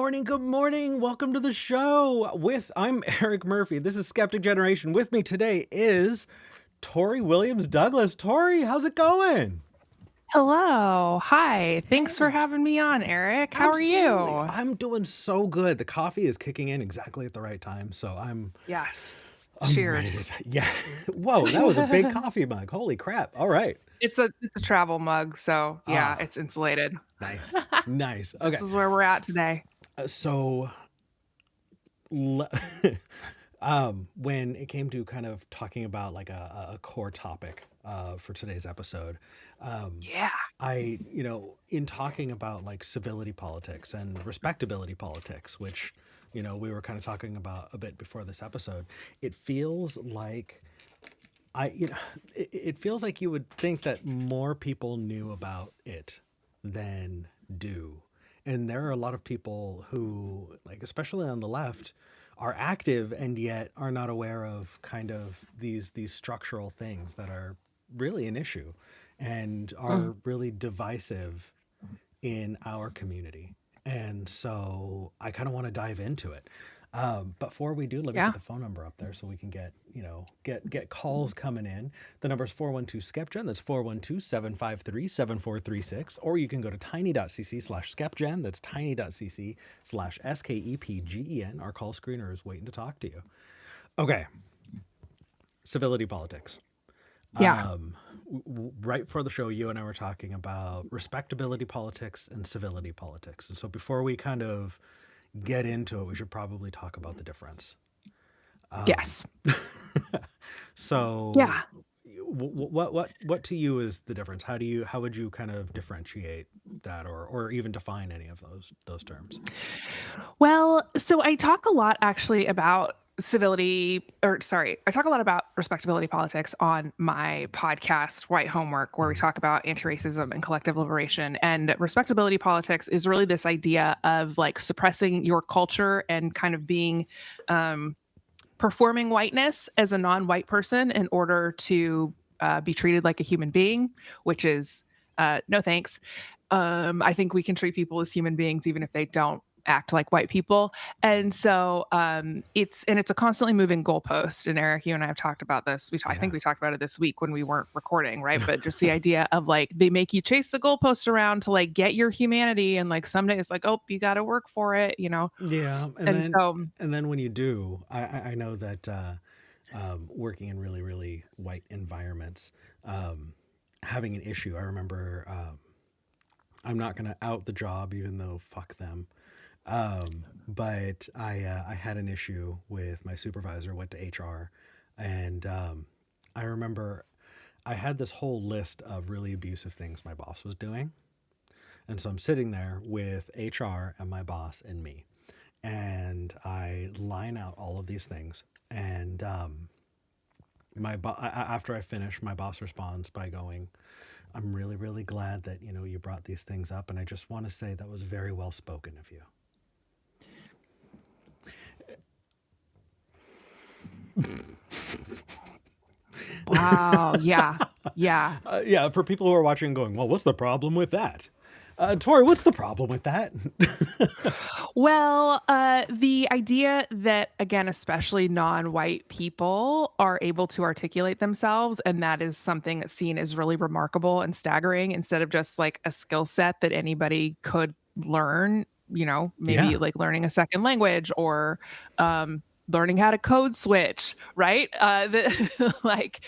morning. Good morning. Welcome to the show. I'm Eric Murphy. This is Skeptic Generation. With me today is Tori Williams Douglas. Tori, how's it going? Hello. Hi. Thanks for Hey, having me on, Eric. How are absolutely. you? I'm doing so good. The coffee is kicking in exactly at the right time, so Yes. I'm ready Cheers. to. Yeah. Whoa, that was a big coffee mug. Holy crap. All right. It's a travel mug, so yeah, Ah, it's insulated. nice. Nice. This Okay. is where we're at today. So le- when it came to kind of talking about like a core topic for today's episode, um, Yeah. in talking about like civility politics and respectability politics, which, we were kind of talking about a bit before this episode, it feels like I, you know, it feels like you would think that more people knew about it than do. And there are a lot of people who, like, especially on the left, are active and yet are not aware of kind of these structural things that are really an issue and Mm, are really divisive in our community. And so I kind of want to dive into it. Before we do, let me put yeah. the phone number up there so we can get calls coming in. The number is 412 SKEPGEN. That's 412-753-7436. Or you can go to tiny.cc/SKEPGEN. That's tiny.cc/SKEPGEN. Our call screener is waiting to talk to you. Okay. Civility politics. Yeah. Right before the show, you and I were talking about respectability politics and civility politics. And so before we kind of get into it, we should probably talk about the difference. Um, Yes. so Yeah. what to you is the difference? How would you kind of differentiate that or even define any of those terms? Well, so I talk a lot actually about civility, or sorry, I talk a lot about respectability politics on my podcast, White Homework, where we Mhm. talk about anti racism and collective liberation. And respectability politics is really this idea of like suppressing your culture and kind of being, um, performing whiteness as a non white person in order to be treated like a human being, which is no thanks. I think we can treat people as human beings even if they don't act like white people. And so it's a constantly moving goalpost. And Eric, you and I have talked about this. I think Yeah. we talked about it this week when we weren't recording, right? But just the idea of like they make you chase the goalpost around to like get your humanity, and like someday it's like, oh, you got to work for it, you know. Yeah, and And then so and then when you do, I know that working in really really white environments, um, having an issue. I remember I'm not going to out the job, even though fuck them. But I had an issue with my supervisor. Went to HR, and I remember I had this whole list of really abusive things my boss was doing, and so I'm sitting there with HR and my boss and me, and I line out all of these things. And after I finish, my boss responds by going, "I'm really, really glad that you brought these things up, and I just want to say that was very well spoken of you." wow, yeah, yeah. Yeah, for people who are watching and going, "Well, what's the problem with that?" Tori, what's the problem with that? Well, the idea that, again, especially non-white people are able to articulate themselves, and that is something that's seen as really remarkable and staggering instead of just like a skill set that anybody could learn, maybe Yeah, like learning a second language or learning how to code switch, right? Like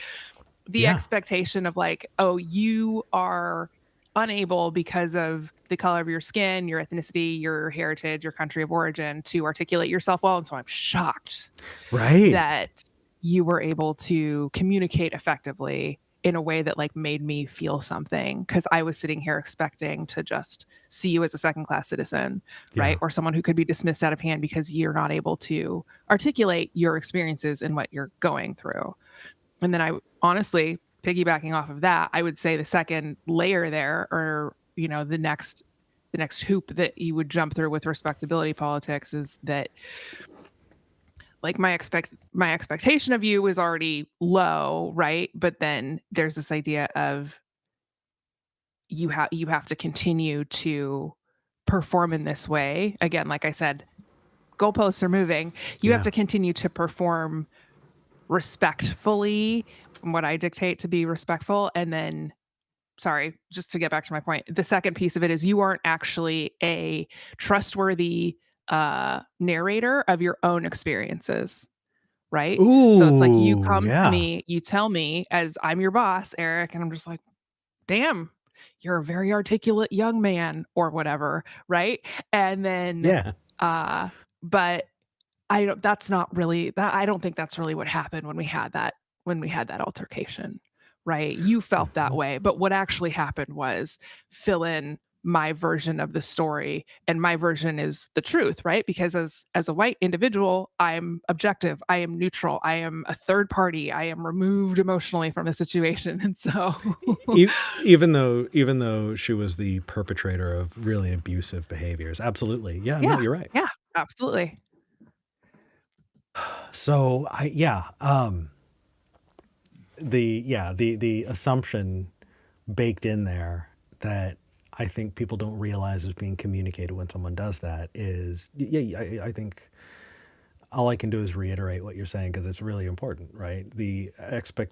the yeah, expectation of like, oh, you are unable because of the color of your skin, your ethnicity, your heritage, your country of origin to articulate yourself well. And so I'm shocked right. that you were able to communicate effectively in a way that like made me feel something because I was sitting here expecting to just see you as a second class citizen, right? Yeah, Or someone who could be dismissed out of hand because you're not able to articulate your experiences and what you're going through. And then I honestly, piggybacking off of that, I would say the second layer there or, the next hoop that you would jump through with respectability politics is that like my expectation of you is already low, right? But then there's this idea of you have to continue to perform in this way, again, like I said, goalposts are moving. You have Yeah. to continue to perform respectfully, what I dictate to be respectful. And then, sorry, just to get back to my point, the second piece of it is you aren't actually a trustworthy narrator of your own experiences. Right. So it's like you Ooh, come to yeah. me, you tell me as I'm your boss, Eric, and I'm just like, damn, you're a very articulate young man or whatever. Right. And then, Yeah. uh, but I don't that's not really that I don't think that's really what happened when we had that altercation, right? You felt that Mhm. way, but what actually happened was fill in my version of the story, and my version is the truth, right? Because as a white individual, I'm objective, I am neutral, I am a third party, I am removed emotionally from the situation. And so Even though she was the perpetrator of really abusive behaviors, absolutely. Yeah, no, yeah, you're right. yeah, absolutely. So I yeah, the assumption baked in there that I think people don't realize is being communicated when someone does that is yeah, I think all I can do is reiterate what you're saying because it's really important, right? The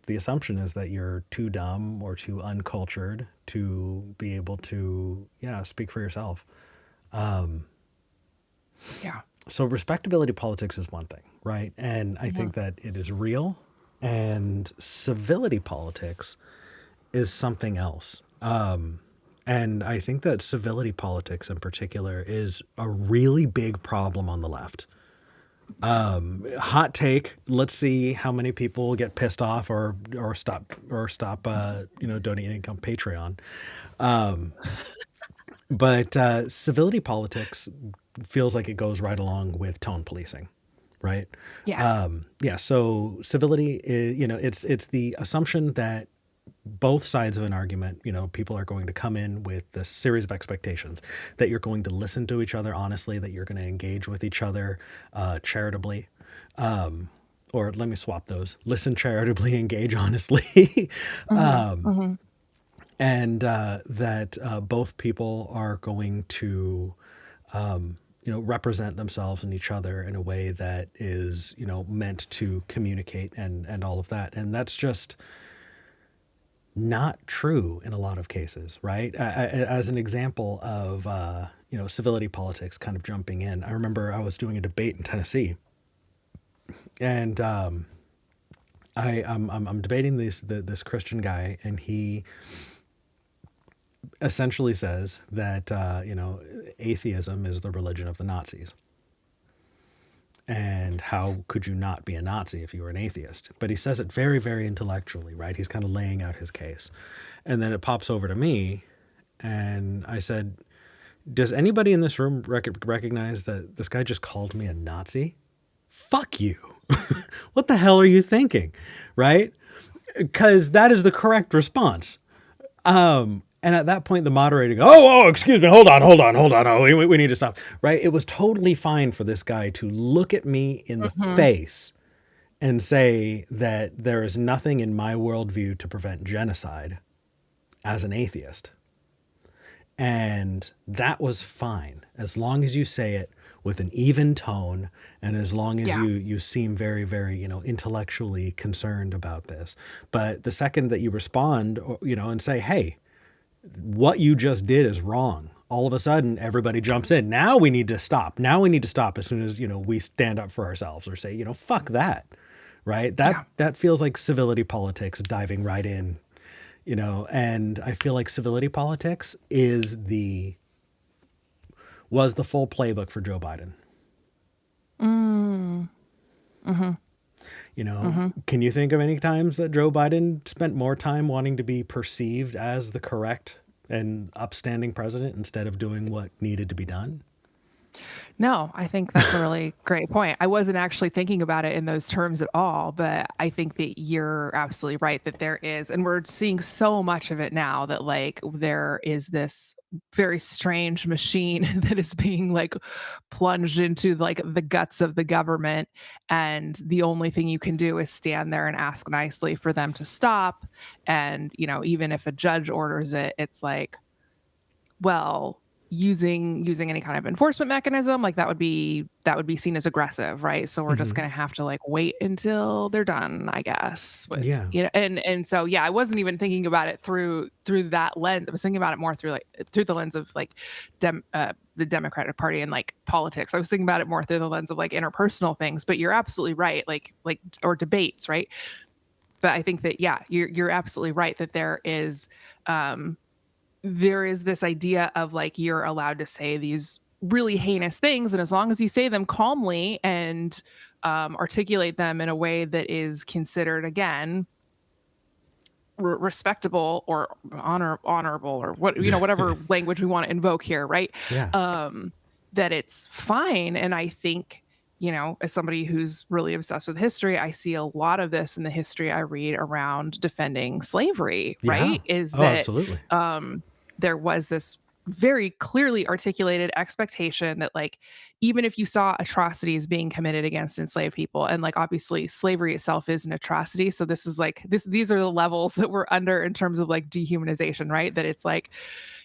assumption is that you're too dumb or too uncultured to be able to speak for yourself. Yeah. So respectability politics is one thing, right? And I Mhm. think that it is real. And civility politics is something else. And I think that civility politics in particular is a really big problem on the left. Hot take. Let's see how many people get pissed off or stop donating on Patreon. But civility politics feels like it goes right along with tone policing, right? Yeah. Yeah. So civility is, it's the assumption that both sides of an argument, people are going to come in with this series of expectations that you're going to listen to each other honestly, that you're going to engage with each other charitably. Or let me swap those: listen charitably, engage honestly. Mhm. Mhm. And that both people are going to represent themselves and each other in a way that is meant to communicate and all of that. And that's just not true in a lot of cases, right? As an example of civility politics kind of jumping in, I remember I was doing a debate in Tennessee, and I'm debating this Christian guy, and he essentially says that atheism is the religion of the Nazis. And how could you not be a Nazi if you were an atheist? But he says it very, very intellectually, right? He's kind of laying out his case. And then it pops over to me, and I said, does anybody in this room recognize that this guy just called me a Nazi? Fuck you. What the hell are you thinking? Right? Because that is the correct response. And at that point, the moderator goes, oh, excuse me, hold on. Oh, we need to stop. Right? It was totally fine for this guy to look at me in the Mhm. face and say that there is nothing in my worldview to prevent genocide as an atheist. And that was fine as long as you say it with an even tone and as long as Yeah. you seem very, very, intellectually concerned about this. But the second that you respond, and say, hey, what you just did is wrong, all of a sudden everybody jumps in. Now we need to stop. Now we need to stop as soon as, we stand up for ourselves or say, fuck that. Right? That Yeah. that feels like civility politics diving right in, and I feel like civility politics was the full playbook for Joe Biden. Mm. Mhm. Mhm. Can you think of any times that Joe Biden spent more time wanting to be perceived as the correct and upstanding president instead of doing what needed to be done? No, I think that's a really great point. I wasn't actually thinking about it in those terms at all, but I think that you're absolutely right that there is, and we're seeing so much of it now that like there is this very strange machine that is being like plunged into like the guts of the government. And the only thing you can do is stand there and ask nicely for them to stop. And, even if a judge orders it, it's like, well, using any kind of enforcement mechanism, like that would be seen as aggressive, right? So we're just Hmm. going to have to like wait until they're done, I guess, with, Yeah. you know. And so yeah, I wasn't even thinking about it through that lens. I was thinking about it more through the lens of like the Democratic Party and like politics. I was thinking about it more through the lens of like interpersonal things. But you're absolutely right, like or debates, right? But I think that yeah, you're absolutely right that there is this idea of like you're allowed to say these really heinous things, and as long as you say them calmly and articulate them in a way that is considered, again, respectable or honorable, or what, you know, whatever language we want to invoke here, right? Yeah. um that it's fine. And I think, you know, as somebody who's really obsessed with history, I see a lot of this in the history I read around defending slavery, Yeah. right? Is Oh, that absolutely. there was this very clearly articulated expectation that like even if you saw atrocities being committed against enslaved people, and like obviously slavery itself is an atrocity, so this is like these are the levels that we're under in terms of like dehumanization, right? That it's like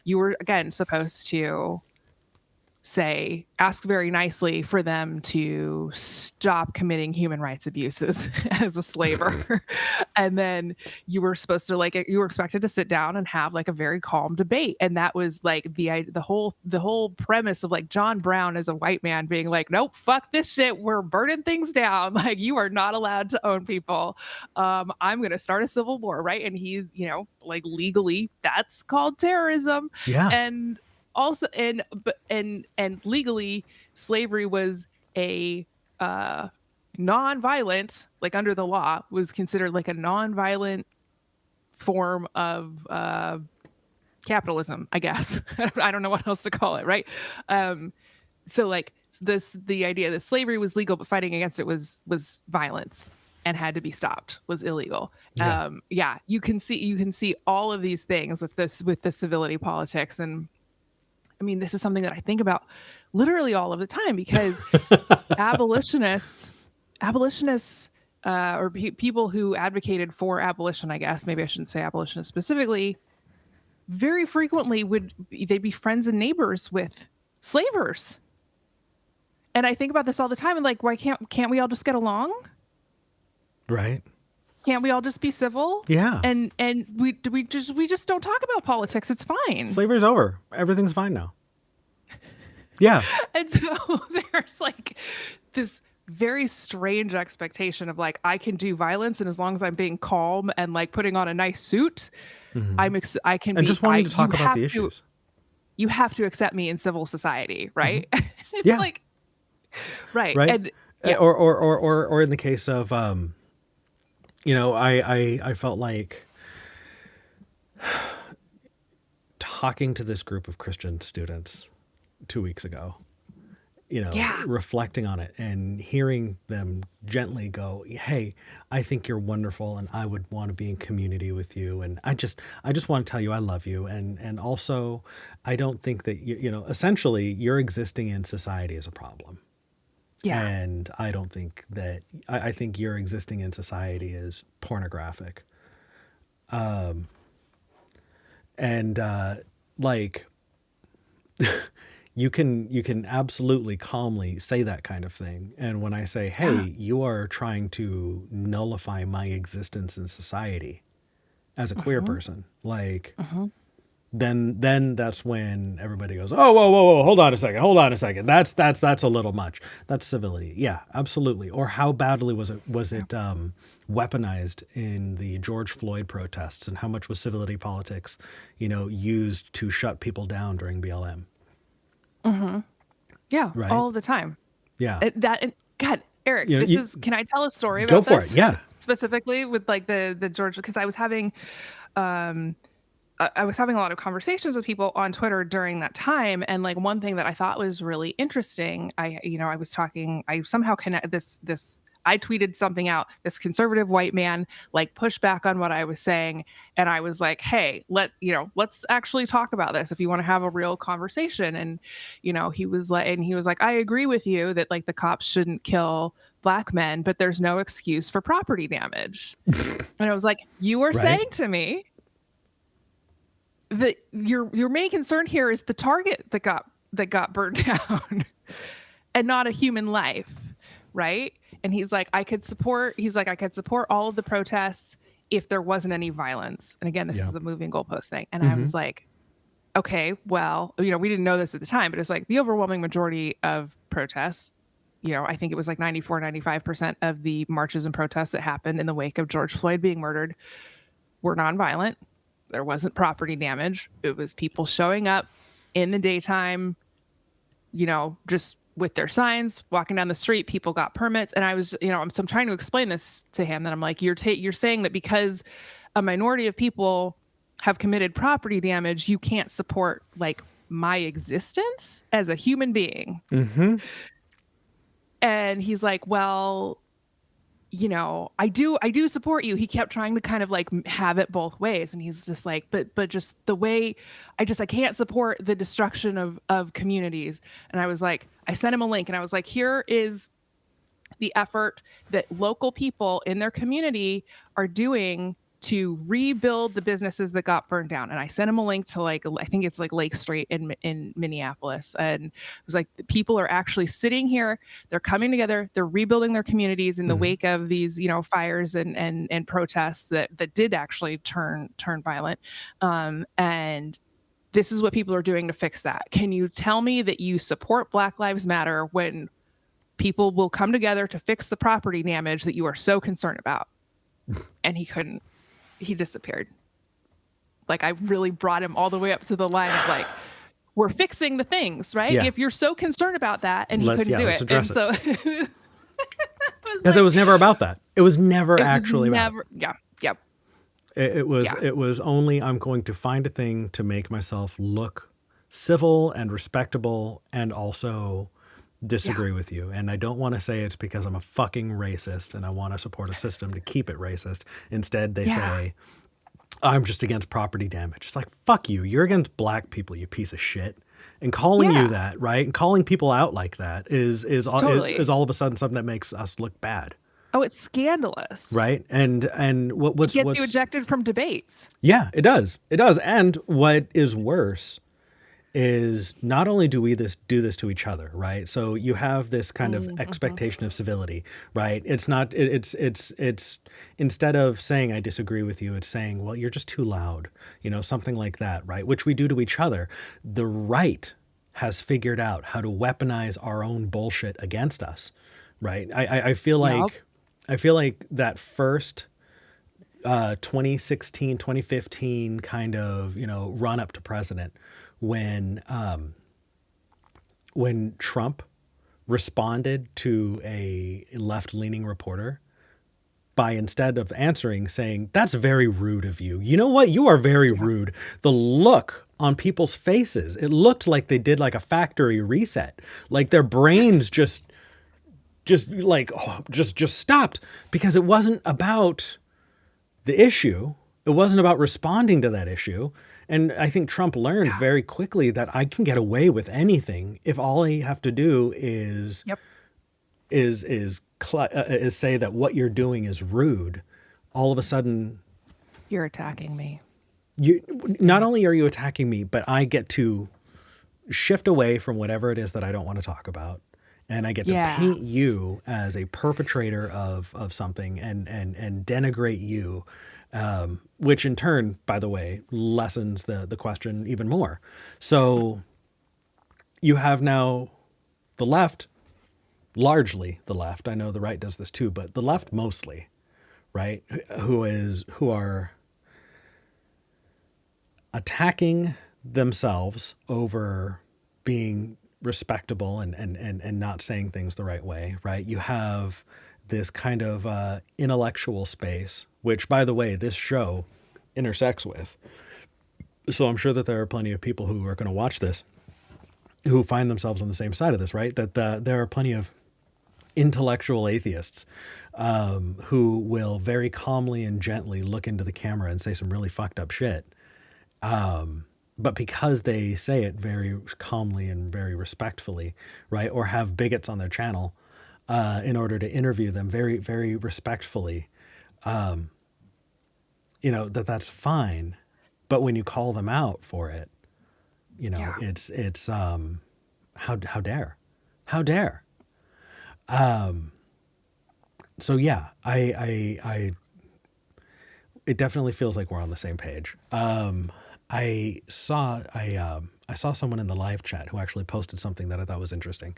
you were again supposed to say, ask very nicely for them to stop committing human rights abuses as a slaver. And then you were supposed to like, you were expected to sit down and have like a very calm debate. And that was like the whole premise of like John Brown as a white man being like, nope, fuck this shit. We're burning things down. Like you are not allowed to own people. I'm going to start a civil war. Right. And he's, you know, like legally that's called terrorism. Yeah. And also and legally slavery was a non-violent, like under the law was considered like a non-violent form of capitalism, I guess. I don't know what else to call it, right? So like the idea that slavery was legal but fighting against it was violence and had to be stopped, was illegal. Yeah. Yeah, you can see all of these things with the civility politics. And I mean, this is something that I think about literally all of the time, because abolitionists, or people who advocated for abolition, I guess, maybe I shouldn't say abolitionists specifically, very frequently they'd be friends and neighbors with slavers. And I think about this all the time, and like, why can't we all just get along? Right. Can't we all just be civil? Yeah. And we just don't talk about politics. It's fine. Slavery's over. Everything's fine now. Yeah. And so there's like this very strange expectation of like, I can do violence, and as long as I'm being calm and like putting on a nice suit, Mm-hmm. I can And be, just wanting to talk about the issues. You have to accept me in civil society, right? Mm-hmm. It's Yeah. like, right. Right. And yeah. Or in the case of, you know, I felt like talking to this group of Christian students 2 weeks ago, you know, Yeah. reflecting on it and hearing them gently go, hey, I think you're wonderful and I would want to be in community with you. And I just want to tell you I love you. And also, I don't think that, you know, essentially your existing in society is a problem. Yeah. And I don't think that, I think your existing in society is pornographic. And like, you can absolutely calmly say that kind of thing. And when I say, hey, Yeah. you are trying to nullify my existence in society as a queer Mm-hmm. person, like, Mm-hmm. then that's when everybody goes, oh, whoa, hold on a second. That's a little much. That's civility. Yeah, absolutely. Or how badly was it weaponized in the George Floyd protests, and how much was civility politics, you know, used to shut people down during BLM? Mm-hmm. Yeah. Right. All the time. Yeah. And God, Eric, You know, can I tell a story go about for it. this? Yeah. Specifically with like the George, because I was having I was having a lot of conversations with people on Twitter during that time. And like one thing that I thought was really interesting, I somehow connect I tweeted something out. This conservative white man like pushed back on what I was saying. And I was like, hey, let's actually talk about this if you want to have a real conversation. And, you know, he was like, I agree with you that like the cops shouldn't kill Black men, but there's no excuse for property damage. And I was like, you are Right. saying to me your main concern here is the target that got burned down and not a human life, right? And he's like, I could support all of the protests if there wasn't any violence. And again, this is Yeah. the moving goalpost thing. And I Mm-hmm. was like, okay, well, we didn't know this at the time, but it's like the overwhelming majority of protests, I think it was like 94, 95% of the marches and protests that happened in the wake of George Floyd being murdered were nonviolent. There wasn't property damage. It was people showing up in the daytime, just with their signs, walking down the street. People got permits, and I was, I'm trying to explain this to him that I'm like, you're saying that because a minority of people have committed property damage, you can't support like my existence as a human being. Mm-hmm. And he's like, well, I do support you. He kept trying to kind of like have it both ways. And he's just like, but just the way I can't support the destruction of communities. And I was like, I sent him a link and I was like, here is the effort that local people in their community are doing to rebuild the businesses that got burned down. And I sent him a link to like, I think it's like Lake Street in Minneapolis. And it was like, the people are actually sitting here. They're coming together. They're rebuilding their communities in the Mm-hmm. wake of these, fires and protests that did actually turn violent. And this is what people are doing to fix that. Can you tell me that you support Black Lives Matter when people will come together to fix the property damage that you are so concerned about? And he couldn't. He disappeared. Like, I really brought him all the way up to the line of like, we're fixing the things, right? Yeah. If you're so concerned about that, and he couldn't do it. And so because it was never about that. It was never actually about it. Yeah. Yep. It was only, I'm going to find a thing to make myself look civil and respectable and also disagree with you. And I don't want to say it's because I'm a fucking racist and I want to support a system to keep it racist. Instead, they say, I'm just against property damage. It's like, fuck you. You're against black people, you piece of shit. And calling you that, right? And calling people out like that is all of a sudden something that makes us look bad. Oh, it's scandalous. Right? And what's you ejected from debates. Yeah, it does. It does. And what is worse is not only do we do this to each other, right? So you have this kind of expectation of civility, right? It's not, it's instead of saying I disagree with you, it's saying, well, you're just too loud, something like that, right? Which we do to each other. The right has figured out how to weaponize our own bullshit against us, right? I feel like, that first 2016, 2015 kind of, run up to president, when Trump responded to a left-leaning reporter by, instead of answering, saying, that's very rude of you. You know what? You are very rude. The look on people's faces, it looked like they did like a factory reset. Like their brains just stopped, because it wasn't about the issue. It wasn't about responding to that issue. And I think Trump learned very quickly that I can get away with anything if all I have to do is say that what you're doing is rude. All of a sudden, you're attacking me. Not only are you attacking me, but I get to shift away from whatever it is that I don't want to talk about. And I get to paint you as a perpetrator of something and denigrate you. Which in turn, by the way, lessens the question even more. So you have now the left, largely the left. I know the right does this too, but the left mostly, right? Who are attacking themselves over being respectable and not saying things the right way, right? You have this kind of intellectual space, which, by the way, this show intersects with. So I'm sure that there are plenty of people who are going to watch this who find themselves on the same side of this, right? That there are plenty of intellectual atheists who will very calmly and gently look into the camera and say some really fucked up shit. But because they say it very calmly and very respectfully, right? Or have bigots on their channel, in order to interview them very, very respectfully, that's fine. But when you call them out for it, Yeah. it's how dare, how dare. So yeah, I it definitely feels like we're on the same page. I saw someone in the live chat who actually posted something that I thought was interesting.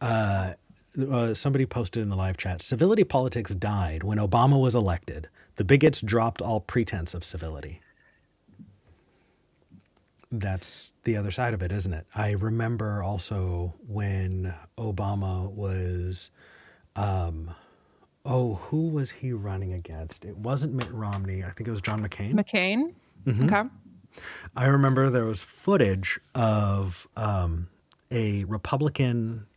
Somebody posted in the live chat, civility politics died when Obama was elected. The bigots dropped all pretense of civility. That's the other side of it, isn't it? I remember also when Obama was, oh, who was he running against? It wasn't Mitt Romney. I think it was John McCain. McCain. Okay. I remember there was footage of a Republican,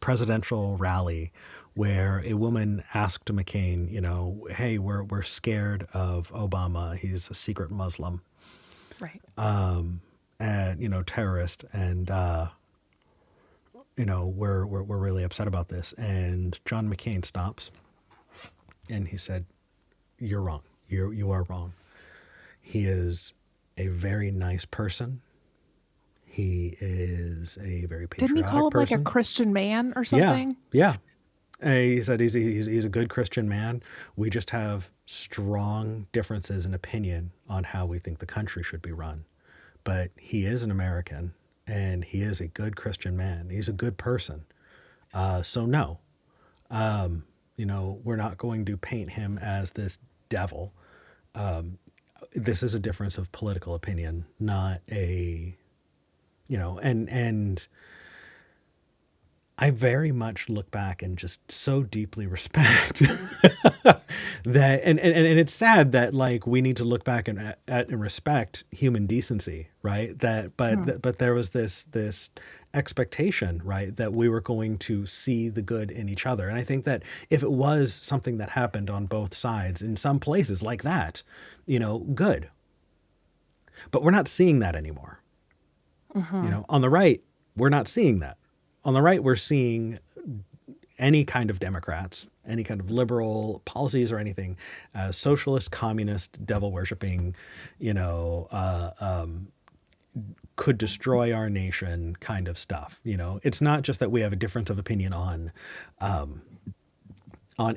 presidential rally where a woman asked McCain, hey, we're scared of Obama. He's a secret Muslim, Right. and terrorist, and we're really upset about this. And John McCain stops, and he said, "You're wrong. You are wrong. He is a very nice person. He is a very Didn't he call patriotic him like a person." Christian man or Yeah, something? yeah. He said he's a good Christian man. We just have strong differences in opinion on how we think the country should be run. But he is an American, and he is a good Christian man. He's a good person. So no, we're not going to paint him as this devil. This is a difference of political opinion, not a, and I very much look back and just so deeply respect that, and it's sad that like we need to look back and respect human decency, right? Hmm. But there was this expectation, right, that we were going to see the good in each other, and I think that if it was something that happened on both sides in some places like that, good, but we're not seeing that anymore. Hmm. On the right, we're not seeing that. On the right, we're seeing any kind of Democrats, any kind of liberal policies or anything, socialist, communist, devil worshipping, you know, uh, um, could destroy our nation kind of stuff. It's not just that we have a difference of opinion on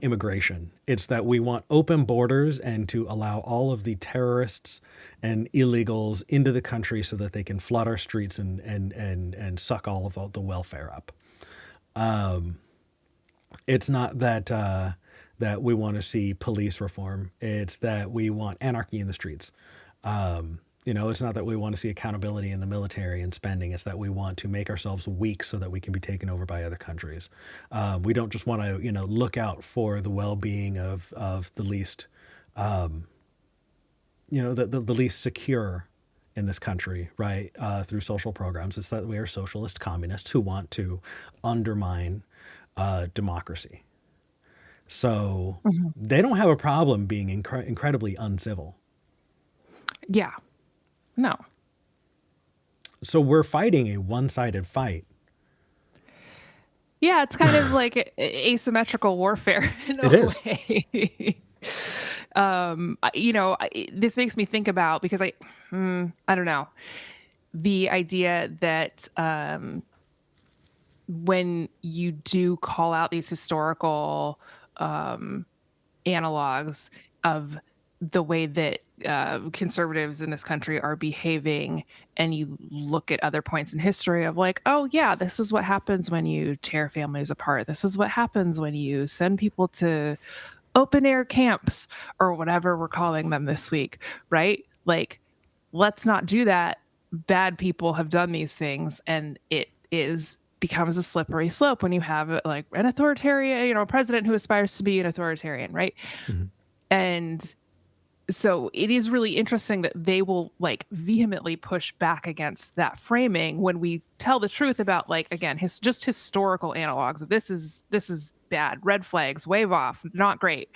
immigration. It's that we want open borders and to allow all of the terrorists and illegals into the country so that they can flood our streets and suck all of the welfare up. It's not that we want to see police reform. It's that we want anarchy in the streets. It's not that we want to see accountability in the military and spending. It's that we want to make ourselves weak so that we can be taken over by other countries. We don't just want to, look out for the well-being of the least, the least secure in this country, right? Through social programs. It's that we are socialist communists who want to undermine democracy. So Hmm. they don't have a problem being incredibly uncivil. Yeah. No. So we're fighting a one-sided fight. Yeah, it's kind of like asymmetrical warfare in It a is. way. This makes me think about because I don't know the idea that when you do call out these historical um, analogs of the way that conservatives in this country are behaving, and you look at other points in history of like, oh yeah, this is what happens when you tear families apart. This is what happens when you send people to open air camps or whatever we're calling them this week, right? Like, let's not do that. Bad people have done these things, and it is becomes a slippery slope when you have like an authoritarian, a president who aspires to be an authoritarian, right? Mhm. And so it is really interesting that they will like vehemently push back against that framing when we tell the truth about like again just historical analogs of this is bad, red flags, wave off, not great.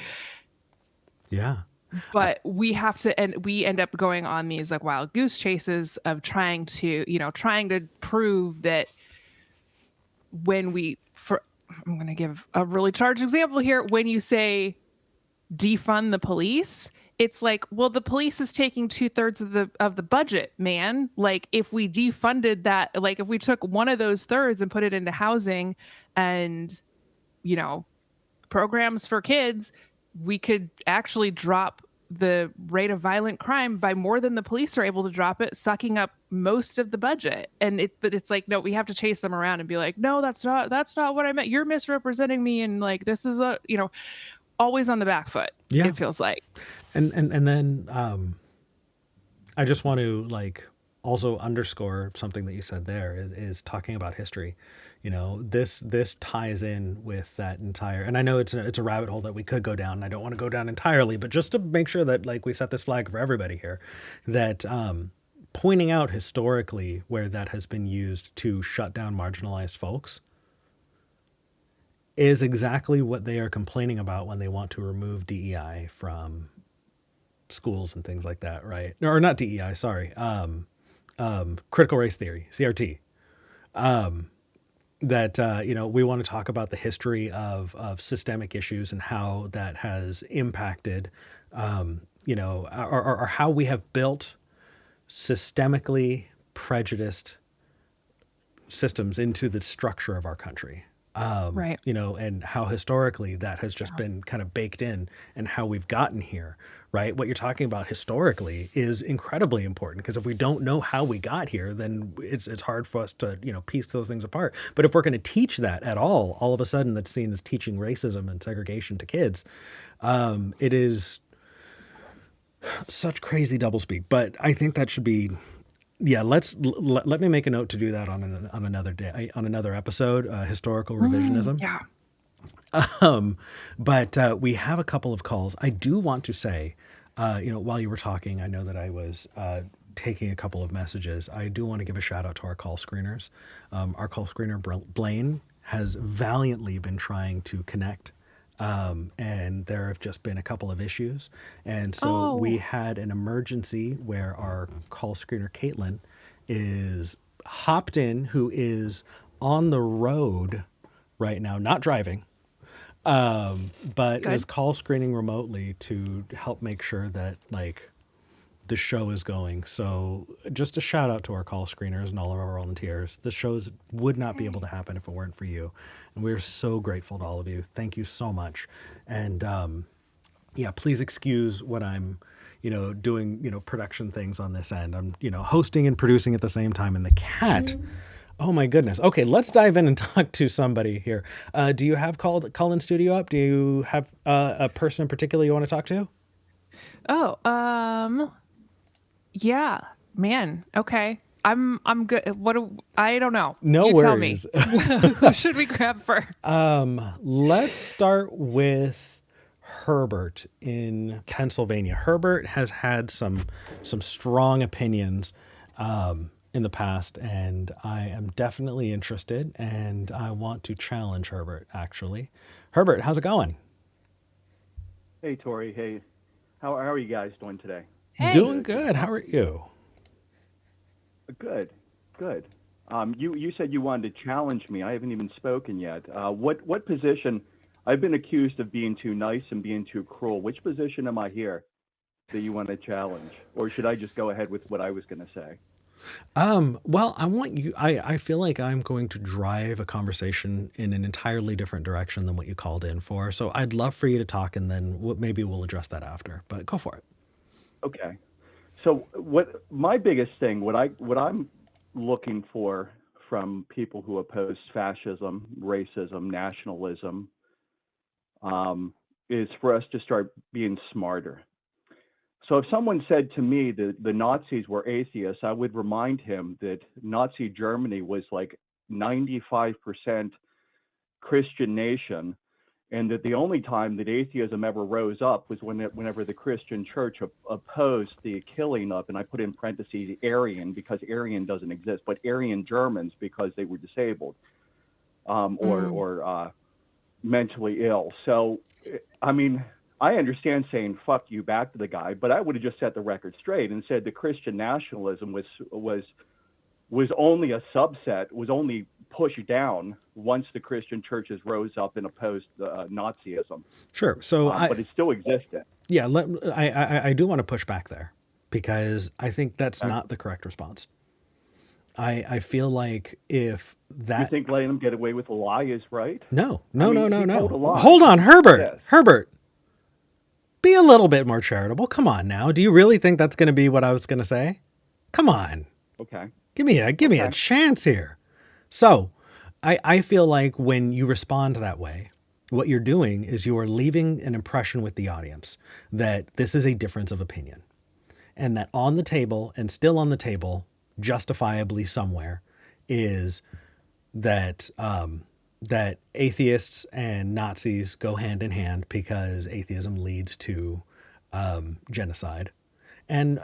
Yeah. I, But we have to, and we end up going on these like wild goose chases of trying to prove that when we for I'm going to give a really charged example here. When you say defund the police, it's like, well, the police is taking 2/3 of the budget, man. Like, if we defunded that, like if we took one of those thirds and put it into housing and, you know, programs for kids, we could actually drop the rate of violent crime by more than the police are able to drop it, sucking up most of the budget. But it's like, no, we have to chase them around and be like, no, that's not what I meant. You're misrepresenting me. And like, this is always on the back foot. Yeah. It feels like. And then I just want to like also underscore something that you said there is talking about history. You know, this ties in with that entire, and I know it's a rabbit hole that we could go down, and I don't want to go down entirely, but just to make sure that like we set this flag for everybody here, that pointing out historically where that has been used to shut down marginalized folks is exactly what they are complaining about when they want to remove DEI from schools and things like that, right? Or not DEI, sorry. Critical race theory, CRT. That we want to talk about the history of systemic issues and how that has impacted, or how we have built systemically prejudiced systems into the structure of our country. Right. And how historically that has just been kind of baked in and how we've gotten here, right? What you're talking about historically is incredibly important because if we don't know how we got here, then it's hard for us to, piece those things apart. But if we're going to teach that at all of a sudden that's seen as teaching racism and segregation to kids, it is such crazy doublespeak. But I think that should be, yeah, let me make a note to do that on another day, on another episode, historical revisionism. Yeah. But we have a couple of calls. I do want to say, while you were talking, I know that I was taking a couple of messages. I do want to give a shout out to our call screeners. Our call screener, Blaine, has valiantly been trying to connect. And there have just been a couple of issues. And so we had an emergency where our call screener, Caitlin, is hopped in, who is on the road right now, not driving, but Good. is call screening remotely to help make sure that like the show is going. So just a shout out to our call screeners and all of our volunteers. The shows would not be able to happen if it weren't for you. And we're so grateful to all of you. Thank you so much. And please excuse what I'm, doing, production things on this end. I'm, hosting and producing at the same time. And the cat, oh my goodness. Okay, let's dive in and talk to somebody here. Do you have call-in studio up? Do you have a person in particular you want to talk to? Yeah, man. Okay. I'm good. I don't know. No you worries. Tell me. Who should we grab first? Let's start with Herbert in Pennsylvania. Herbert has had some strong opinions in the past, and I am definitely interested, and I want to challenge Herbert, actually. Herbert, how's it going? Hey, Tori. Hey, how are you guys doing today? Hey. Doing good. How are you? Good, good. You said you wanted to challenge me. I haven't even spoken yet. What position? I've been accused of being too nice and being too cruel. Which position am I here that you want to challenge, or should I just go ahead with what I was going to say? Well, I want you, I feel like I'm going to drive a conversation in an entirely different direction than what you called in for. So I'd love for you to talk and then maybe we'll address that after, but go for it. Okay. So what my biggest thing, what I'm looking for from people who oppose fascism, racism, nationalism, is for us to start being smarter. So if someone said to me that the Nazis were atheists, I would remind him that Nazi Germany was like 95% Christian nation, and that the only time that atheism ever rose up was whenever the Christian church opposed the killing of, and I put in parentheses, Aryan, because Aryan doesn't exist, but Aryan Germans because they were disabled or mentally ill. So, I mean, I understand saying fuck you back to the guy, but I would have just set the record straight and said the Christian nationalism was only a subset, was only pushed down once the Christian churches rose up and opposed Nazism. Sure. So But it still existed. yeah, I do want to push back there because I think that's Okay? not the correct response. I feel like if You that think letting them get away with a lie is right? no, I no, mean, no, no, he told a no. lie. Hold on, Herbert. Yes. Herbert, be a little bit more charitable. Come on now. Do you really think that's going to be what I was going to say? Come on. Okay. Give me a chance here. So, I feel like when you respond that way, what you're doing is you are leaving an impression with the audience that this is a difference of opinion. And that on the table and still on the table, justifiably somewhere, is that that atheists and Nazis go hand in hand because atheism leads to genocide. And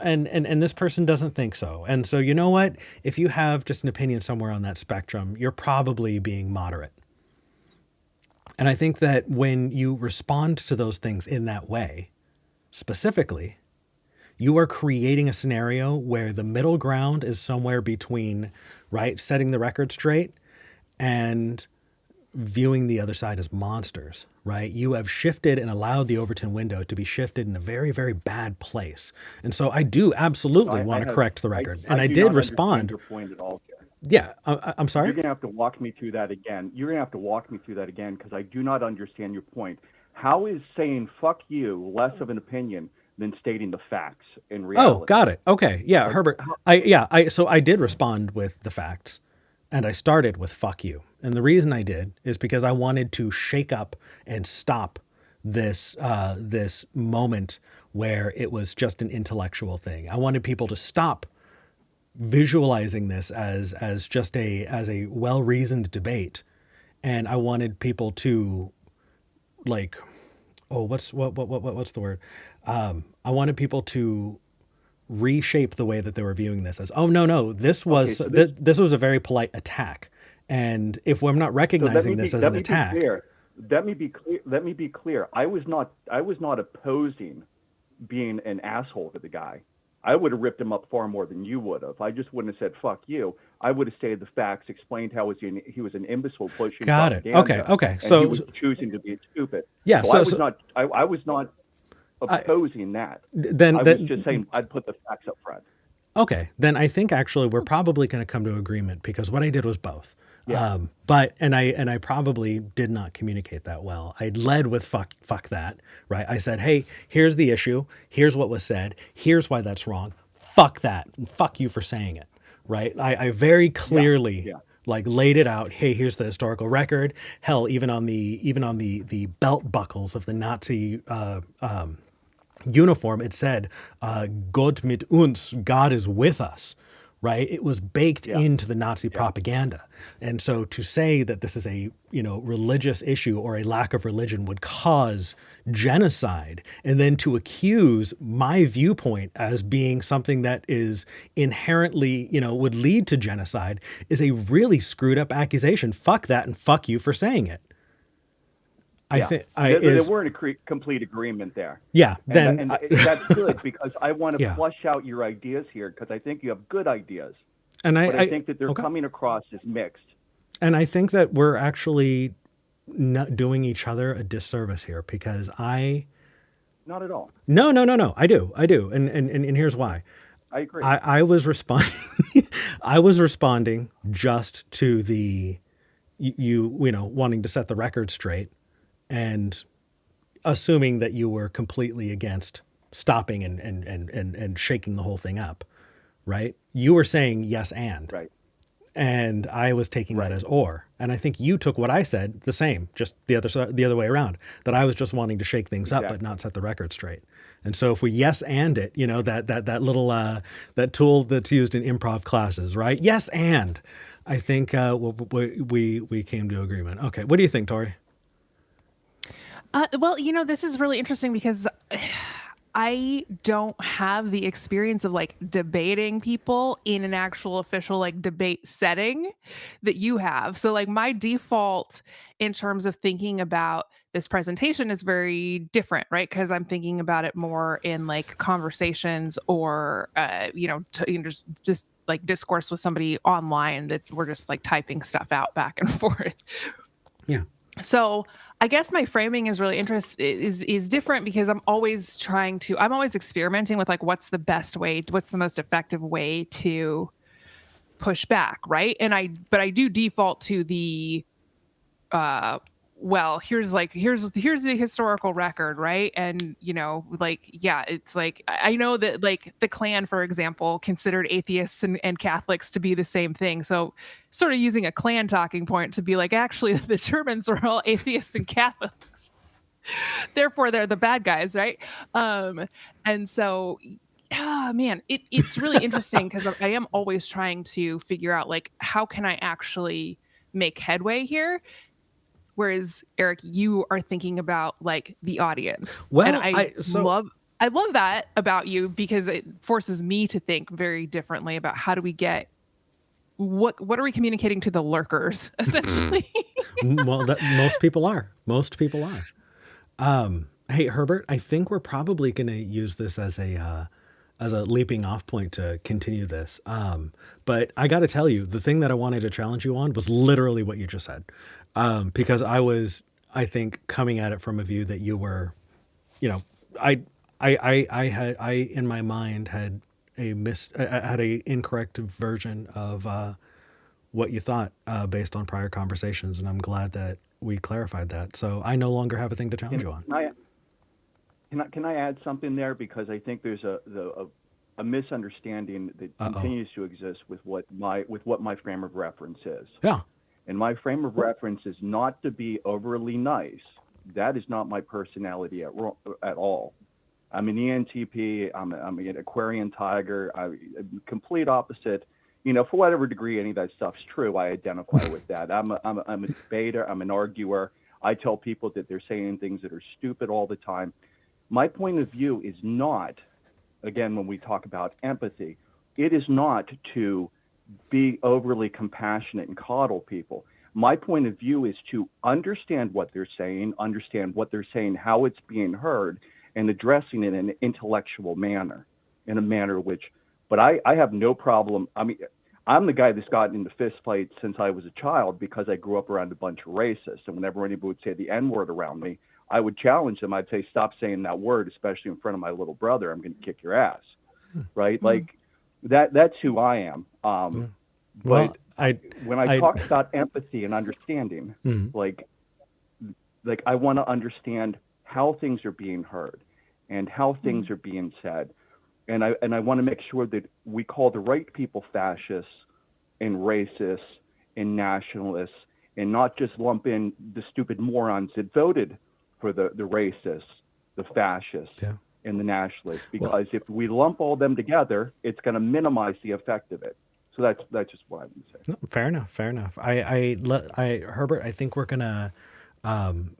this person doesn't think so. And so you know what? If you have just an opinion somewhere on that spectrum, you're probably being moderate. And I think that when you respond to those things in that way, specifically, you are creating a scenario where the middle ground is somewhere between, right, setting the record straight and viewing the other side as monsters, right? You have shifted and allowed the Overton window to be shifted in a very, very bad place. And so I do absolutely want to correct the record. And I do did not respond. understand your point at all here. Yeah, I'm sorry. You're going to have to walk me through that again. You're going to have to walk me through that again because I do not understand your point. How is saying fuck you less of an opinion than stating the facts in reality? Oh, got it. Okay. Yeah, Herbert. So I did respond with the facts and I started with fuck you. And the reason I did is because I wanted to shake up and stop this this moment where it was just an intellectual thing. I wanted people to stop visualizing this as just a well-reasoned debate, and I wanted people to, like, oh, what's the word? I wanted people to reshape the way that they were viewing this as, oh no, this was this was a very polite attack, and if we're not recognizing this as an attack, let me be clear. I was not opposing being an asshole to the guy. I would have ripped him up far more than you would have. I just wouldn't have said "fuck you." I would have stated the facts, explained how he was an imbecile pushing propaganda. Okay. So he was choosing to be stupid. Yeah. So I was not opposing that. Then I was just saying I'd put the facts up front. Okay, then I think actually we're probably going to come to agreement because what I did was both. Yeah. But I probably did not communicate that well. I led with fuck that, right? I said, hey, here's the issue. Here's what was said. Here's why that's wrong. Fuck that. And fuck you for saying it, right? I very clearly like laid it out. Hey, here's the historical record. Hell, even on the belt buckles of the Nazi uniform, it said, Gott mit uns, God is with us, right? It was baked into the Nazi propaganda. And so to say that this is a, religious issue or a lack of religion would cause genocide, and then to accuse my viewpoint as being something that is inherently, would lead to genocide is a really screwed up accusation. Fuck that, and fuck you for saying it. I think there weren't a complete agreement there. Yeah, and that's good because I want to flush out your ideas here because I think you have good ideas, but I think that they're coming across as mixed. And I think that we're actually not doing each other a disservice here because not at all. No. I do, and here's why. I agree. I was responding. I was responding just to the you wanting to set the record straight. And assuming that you were completely against stopping and shaking the whole thing up, right? You were saying yes and. Right. And I was taking that as or. And I think you took what I said the same, just the other way around, that I was just wanting to shake things up but not set the record straight. And so if we yes and it, that little that tool that's used in improv classes, right? Yes and. I think we came to agreement. Okay, what do you think, Tori? Well, this is really interesting because I don't have the experience of like debating people in an actual official like debate setting that you have. So like my default in terms of thinking about this presentation is very different, right? Because I'm thinking about it more in like conversations or just like discourse with somebody online that we're just like typing stuff out back and forth. Yeah. So I guess my framing is really is different because I'm always experimenting with like what's the best way, what's the most effective way to push back, right? But I do default to the uh well, here's the historical record, right? And like yeah, it's like I know that like the Klan, for example, considered atheists and Catholics to be the same thing. So sort of using a Klan talking point to be like, actually the Germans were all atheists and Catholics. Therefore they're the bad guys, right? And so man, it's really interesting because I am always trying to figure out like how can I actually make headway here. Whereas Eric, you are thinking about like the audience. And Well, I love that about you because it forces me to think very differently about how do we get what are we communicating to the lurkers essentially. well, that most people are. Most people are. Hey, Herbert, I think we're probably going to use this as a leaping off point to continue this. But I got to tell you, the thing that I wanted to challenge you on was literally what you just said, because I think, coming at it from a view that you were, you know, I in my mind had had a incorrect version of what you thought based on prior conversations, and I'm glad that we clarified that. So I no longer have a thing to challenge Can, you on. can I can I add something there, because I think there's a misunderstanding that Uh oh. continues to exist with what my frame of reference is. Yeah. And my frame of reference is not to be overly nice. That is not my personality at all. I'm an ENTP. I'm an Aquarian Tiger. I'm complete opposite. For whatever degree any of that stuff's true, I identify with that. I'm a debater. I'm an arguer. I tell people that they're saying things that are stupid all the time. My point of view is not, again, when we talk about empathy, it is not to be overly compassionate and coddle people. My point of view is to understand what they're saying, how it's being heard, and addressing it in an intellectual manner, in a manner which, but I have no problem. I mean, I'm the guy that's gotten into fistfights since I was a child because I grew up around a bunch of racists. And whenever anybody would say the N-word around me, I would challenge them. I'd say, stop saying that word, especially in front of my little brother. I'm going to kick your ass. Right? Mm. Like that's who I am. Well, But when I talk about empathy and understanding, mm. like I want to understand how things are being heard and how things are being said. And I want to make sure that we call the right people fascists and racists and nationalists, and not just lump in the stupid morons that voted for the racists, the fascists, Yeah. and the nationalists. Because if we lump all them together, it's going to minimize the effect of it. So that's just what I would say. No, fair enough. Fair enough. Herbert, I think we're gonna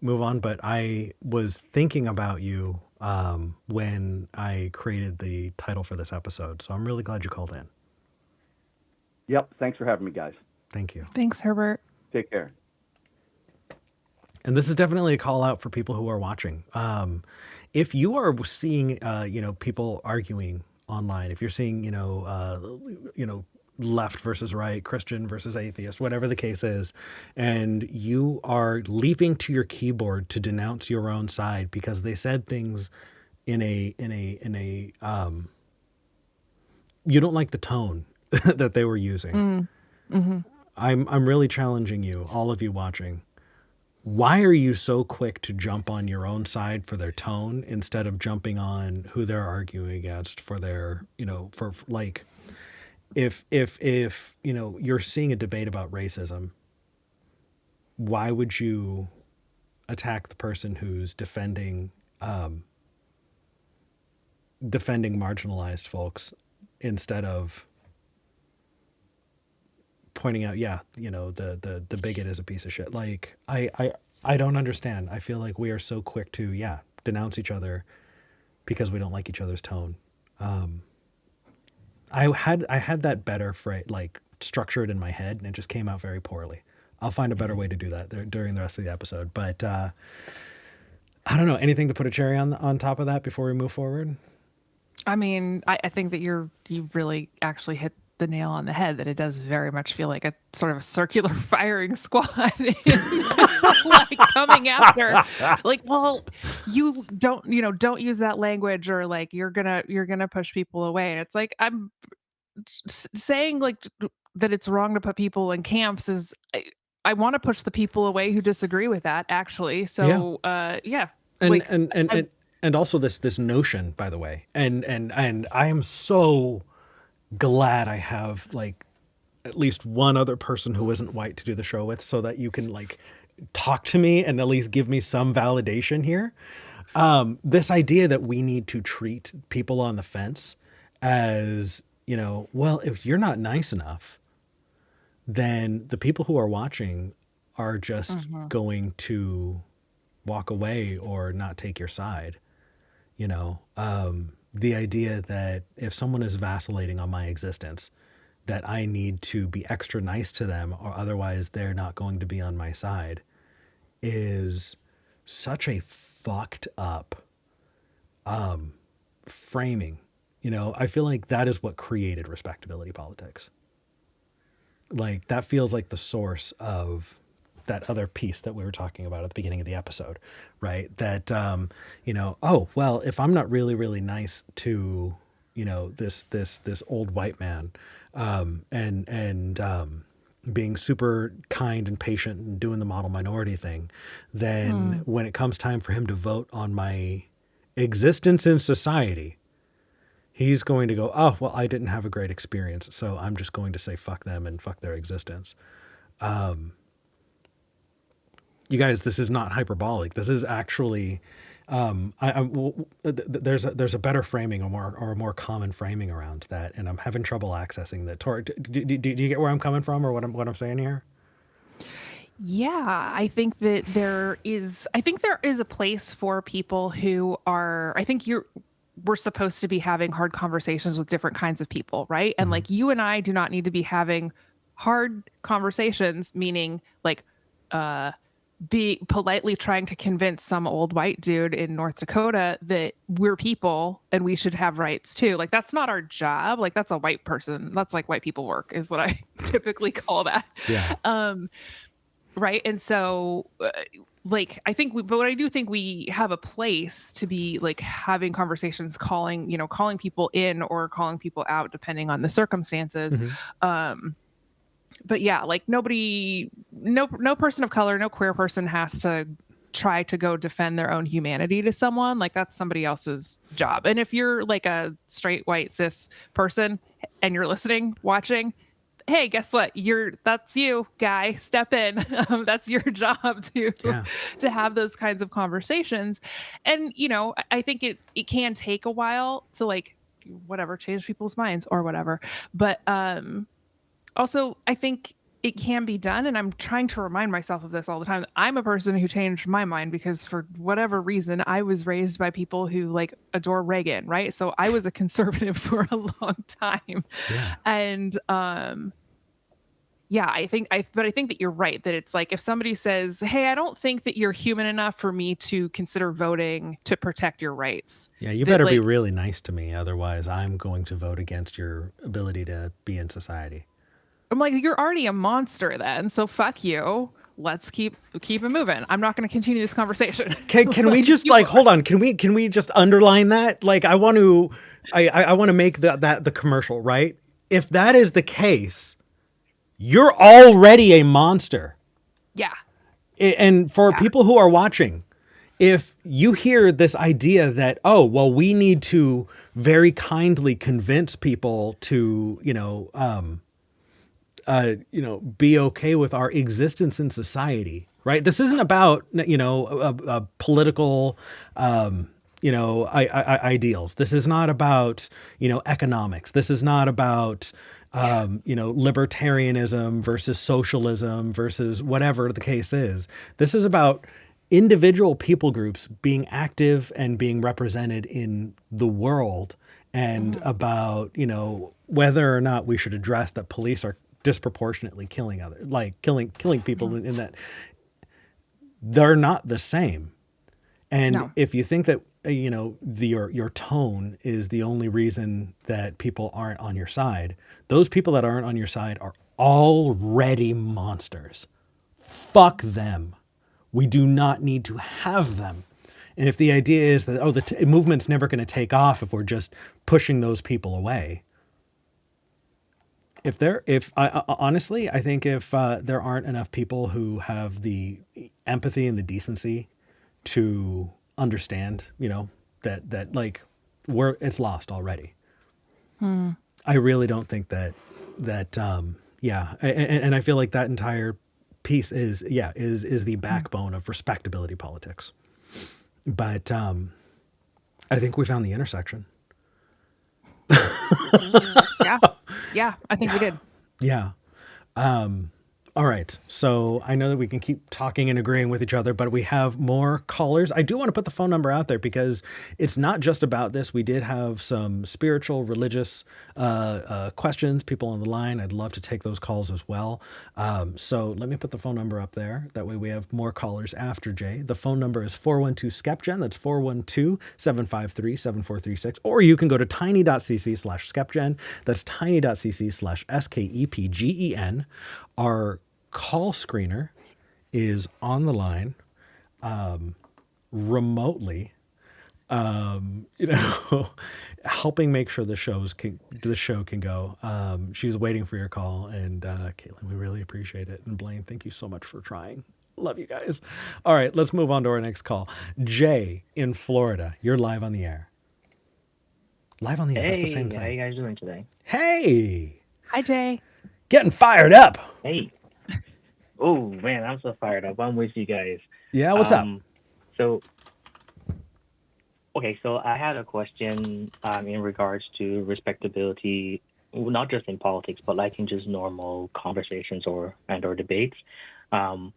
move on, but I was thinking about you when I created the title for this episode, so I'm really glad you called in. Yep. Thanks for having me, guys. Thank you. Thanks, Herbert. Take care. And this is definitely a call out for people who are watching. If you are seeing, people arguing online, if you're seeing, left versus right, Christian versus atheist, whatever the case is, and you are leaping to your keyboard to denounce your own side because they said things in a you don't like the tone that they were using. Mm-hmm. I'm really challenging you, all of you watching. Why are you so quick to jump on your own side for their tone instead of jumping on who they're arguing against for their, for like, if you're seeing a debate about racism, why would you attack the person who's defending marginalized folks instead of pointing out, the bigot is a piece of shit. Like, I don't understand. I feel like we are so quick to, denounce each other because we don't like each other's tone. I had that better like structured in my head, and it just came out very poorly. I'll find a better way to do that during the rest of the episode. But I don't know, anything to put a cherry on top of that before we move forward. I mean, I think that you really actually hit the nail on the head, that it does very much feel like a sort of a circular firing squad like coming after, like, well, you don't use that language, or like you're gonna push people away. And it's like, I'm saying like that it's wrong to put people in camps is, I want to push the people away who disagree with that, actually. So yeah, and like and also this notion, by the way, and I am so glad I have like at least one other person who isn't white to do the show with, so that you can like talk to me and at least give me some validation here. This idea that we need to treat people on the fence as, well, if you're not nice enough, then the people who are watching are just going to walk away or not take your side. The idea that if someone is vacillating on my existence, that I need to be extra nice to them, or otherwise they're not going to be on my side, is such a fucked up framing. I feel like that is what created respectability politics. Like, that feels like the source of that other piece that we were talking about at the beginning of the episode, right? That, oh, well, if I'm not really, really nice to, this old white man, and being super kind and patient and doing the model minority thing, then when it comes time for him to vote on my existence in society, he's going to go, oh, well, I didn't have a great experience, so I'm just going to say fuck them and fuck their existence. You guys, this is not hyperbolic. This is actually, there's a better framing, or a more common framing around that, and I'm having trouble accessing that. Tori, do you get where I'm coming from, or what I'm saying here? Yeah, I think that there is a place for people who are, we're supposed to be having hard conversations with different kinds of people, right? And like, you and I do not need to be having hard conversations, meaning like be politely trying to convince some old white dude in North Dakota that we're people and we should have rights too. Like, that's not our job. Like, that's a white person. That's like white people work, is what I typically call that. Yeah. Right. And so like, I think but I do think we have a place to be like having conversations, calling people in or calling people out, depending on the circumstances. But yeah, like, no person of color, no queer person has to try to go defend their own humanity to someone. Like, that's somebody else's job. And if you're like a straight white cis person and you're listening, watching, hey, guess what? That's you, guy. Step in. That's your job to have those kinds of conversations. And I think it can take a while to like whatever change people's minds or whatever. But also, I think it can be done. And I'm trying to remind myself of this all the time. I'm a person who changed my mind because for whatever reason, I was raised by people who like adore Reagan, right? So I was a conservative for a long time. Yeah. And yeah, I think that you're right, that it's like, if somebody says, hey, I don't think that you're human enough for me to consider voting to protect your rights. Yeah, you better be really nice to me. Otherwise, I'm going to vote against your ability to be in society. I'm like, you're already a monster then, so fuck you. Let's keep it moving. I'm not going to continue this conversation. Can we just like hold on? Can we just underline that? Like, I want to make that the commercial, right? If that is the case, you're already a monster. Yeah. And for people who are watching, if you hear this idea that, oh, well, we need to very kindly convince people to, be okay with our existence in society, right? This isn't about, a political, ideals. This is not about, economics. This is not about, libertarianism versus socialism versus whatever the case is. This is about individual people groups being active and being represented in the world, and about, you know, whether or not we should address that police are disproportionately killing other, like killing people in that, they're not the same. And No. if you think that, you know, your tone is the only reason that people aren't on your side, those people that aren't on your side are already monsters. Fuck them. We do not need to have them. And if the idea is that, oh, the movement's never going to take off if we're just pushing those people away, if I honestly, I think if there aren't enough people who have the empathy and the decency to understand, you know, that like it's lost already. I really don't think that yeah, and I feel like that entire piece is, yeah, is the backbone of respectability politics. But I think we found the intersection. Yeah. Yeah, I think we did. Yeah. All right. So I know that we can keep talking and agreeing with each other, but we have more callers. I do want to put the phone number out there because it's not just about this. We did have some spiritual, religious questions, people on the line. I'd love to take those calls as well. So let me put the phone number up there. That way we have more callers after Jay. The phone number is 412 SKEPGEN. That's 412-753-7436. Or you can go to tiny.cc/SKEPGEN. That's tiny.cc/SKEPGEN. Our call screener is on the line remotely, you know, helping make sure the show can go. She's waiting for your call, and Caitlin, we really appreciate it. And Blaine, thank you so much for trying. Love you guys. All right, let's move on to our next call. Jay in Florida, you're live on the air. Live on the air. That's the same Hey, how thing. you guys doing today? Hey, Hi, Jay. getting fired up. Hey. Oh man, I'm so fired up. I'm with you guys. Yeah, what's up? Um, so okay, so I had a question in regards to respectability, not just in politics, but like in just normal conversations or debates. Um,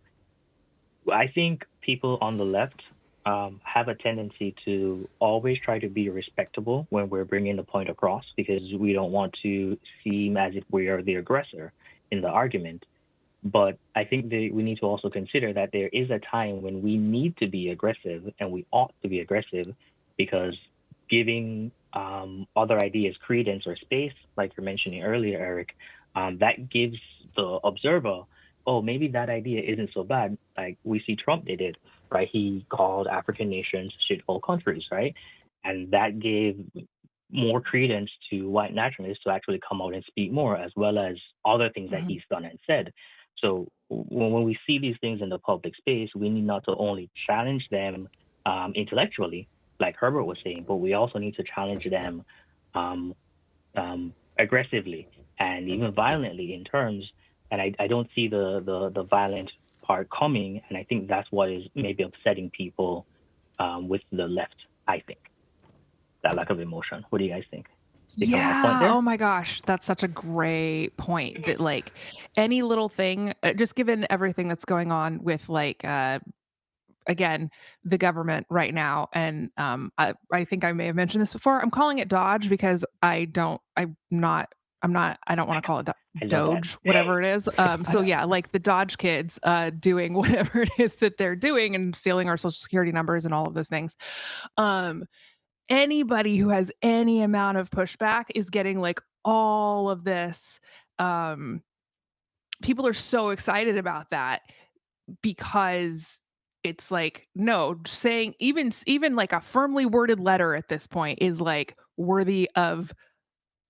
I think people on the left have a tendency to always try to be respectable when we're bringing the point across because we don't want to seem as if we are the aggressor in the argument. But I think that we need to also consider that there is a time when we need to be aggressive and we ought to be aggressive because giving other ideas credence or space, like you're mentioning earlier, Eric, that gives the observer, oh, maybe that idea isn't so bad. Like we see Trump did it, right? He called African nations shithole countries, right? And that gave more credence to white nationalists to actually come out and speak more, as well as other things that he's done and said. So when we see these things in the public space, we need not to only challenge them intellectually, like Herbert was saying, but we also need to challenge them um, aggressively and even violently in terms. And I don't see the violent part coming, and I think that's what is maybe upsetting people with the left. I think that lack of emotion. What do you guys think? Did you come on a point Yeah. there? Oh my gosh, that's such a great point. That like any little thing, just given everything that's going on with like again the government right now, and I think I may have mentioned this before. I'm calling it Dodge because I don't want to call it I love that. Doge, whatever it is. So yeah, like the Dodge kids doing whatever it is that they're doing and stealing our social security numbers and all of those things. Um, Anybody who has any amount of pushback is getting like all of this. Um, People are so excited about that because it's like no, saying even like a firmly worded letter at this point is like worthy of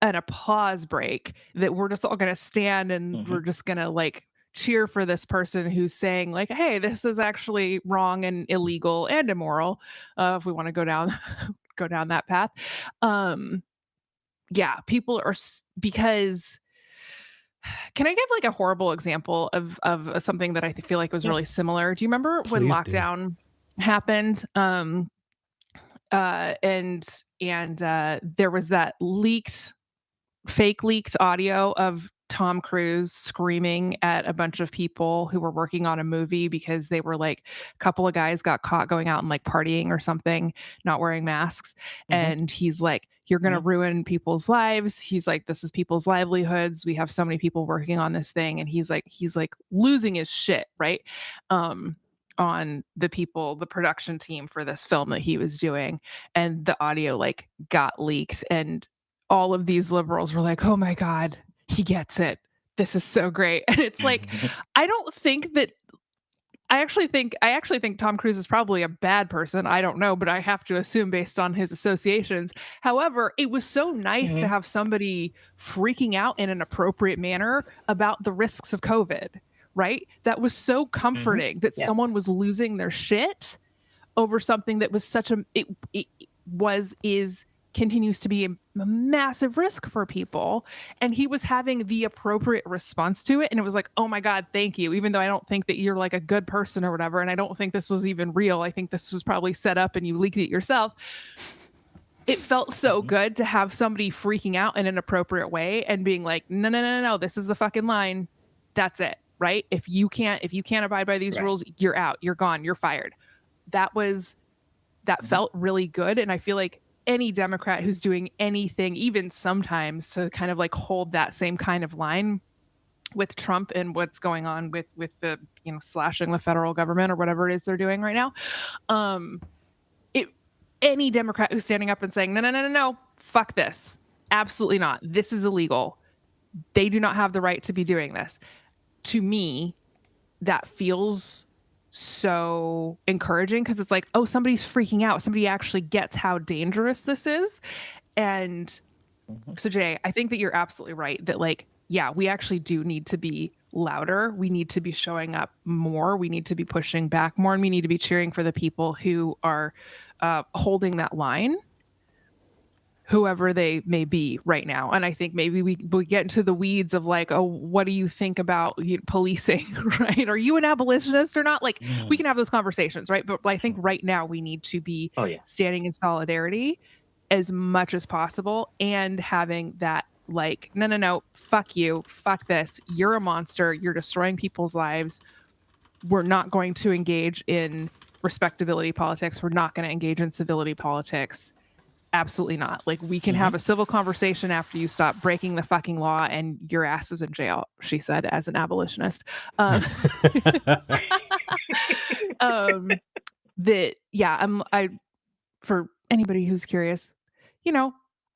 an applause break, that we're just all going to stand and Mm-hmm. we're just going to like cheer for this person who's saying like, hey, this is actually wrong and illegal and immoral, if we want to go down go down that path. um yeah, people are because can I give like a horrible example of something that I feel like was Yeah. really similar? Do you remember when Please do. lockdown happened? And there was that fake leaked audio of Tom Cruise screaming at a bunch of people who were working on a movie because they were like, a couple of guys got caught going out and like partying or something, not wearing masks. And he's like, you're going to ruin people's lives. He's like, this is people's livelihoods. We have so many people working on this thing. And he's like losing his shit, right? On the people, the production team for this film that he was doing. And the audio like got leaked, and all of these liberals were like, oh my God, he gets it. This is so great. And it's like, I don't think that I actually think Tom Cruise is probably a bad person. I don't know, but I have to assume based on his associations. However, it was so nice to have somebody freaking out in an appropriate manner about the risks of COVID, right? That was so comforting that someone was losing their shit over something that was such a continues to be a massive risk for people, and he was having the appropriate response to it, and it was like, oh my God, thank you, even though I don't think that you're like a good person or whatever, and I don't think this was even real. I think this was probably set up and you leaked it yourself. It felt so good to have somebody freaking out in an appropriate way and being like, no, this is the fucking line. That's it, right? If you can't abide by these rules, you're out, you're gone, you're fired. That felt really good. And I feel like any Democrat who's doing anything, even sometimes to kind of like hold that same kind of line with Trump and what's going on with the, slashing the federal government or whatever it is they're doing right now. Any Democrat who's standing up and saying, no, fuck this. Absolutely not. This is illegal. They do not have the right to be doing this. To me, that feels so encouraging, because it's like, oh, somebody's freaking out. Somebody actually gets how dangerous this is. And so, Jay, I think that you're absolutely right that, like, yeah, we actually do need to be louder. We need to be showing up more. We need to be pushing back more, and we need to be cheering for the people who are holding that line, whoever they may be right now. And I think maybe we get into the weeds of like, oh, what do you think about policing, right? Are you an abolitionist or not? Like, we can have those conversations, right? But I think right now we need to be standing in solidarity as much as possible, and having that like, no, fuck you, fuck this. You're a monster. You're destroying people's lives. We're not going to engage in respectability politics. We're not going to engage in civility politics. Absolutely not. Like, we can have a civil conversation after you stop breaking the fucking law, and your ass is in jail, she said, as an abolitionist. For anybody who's curious,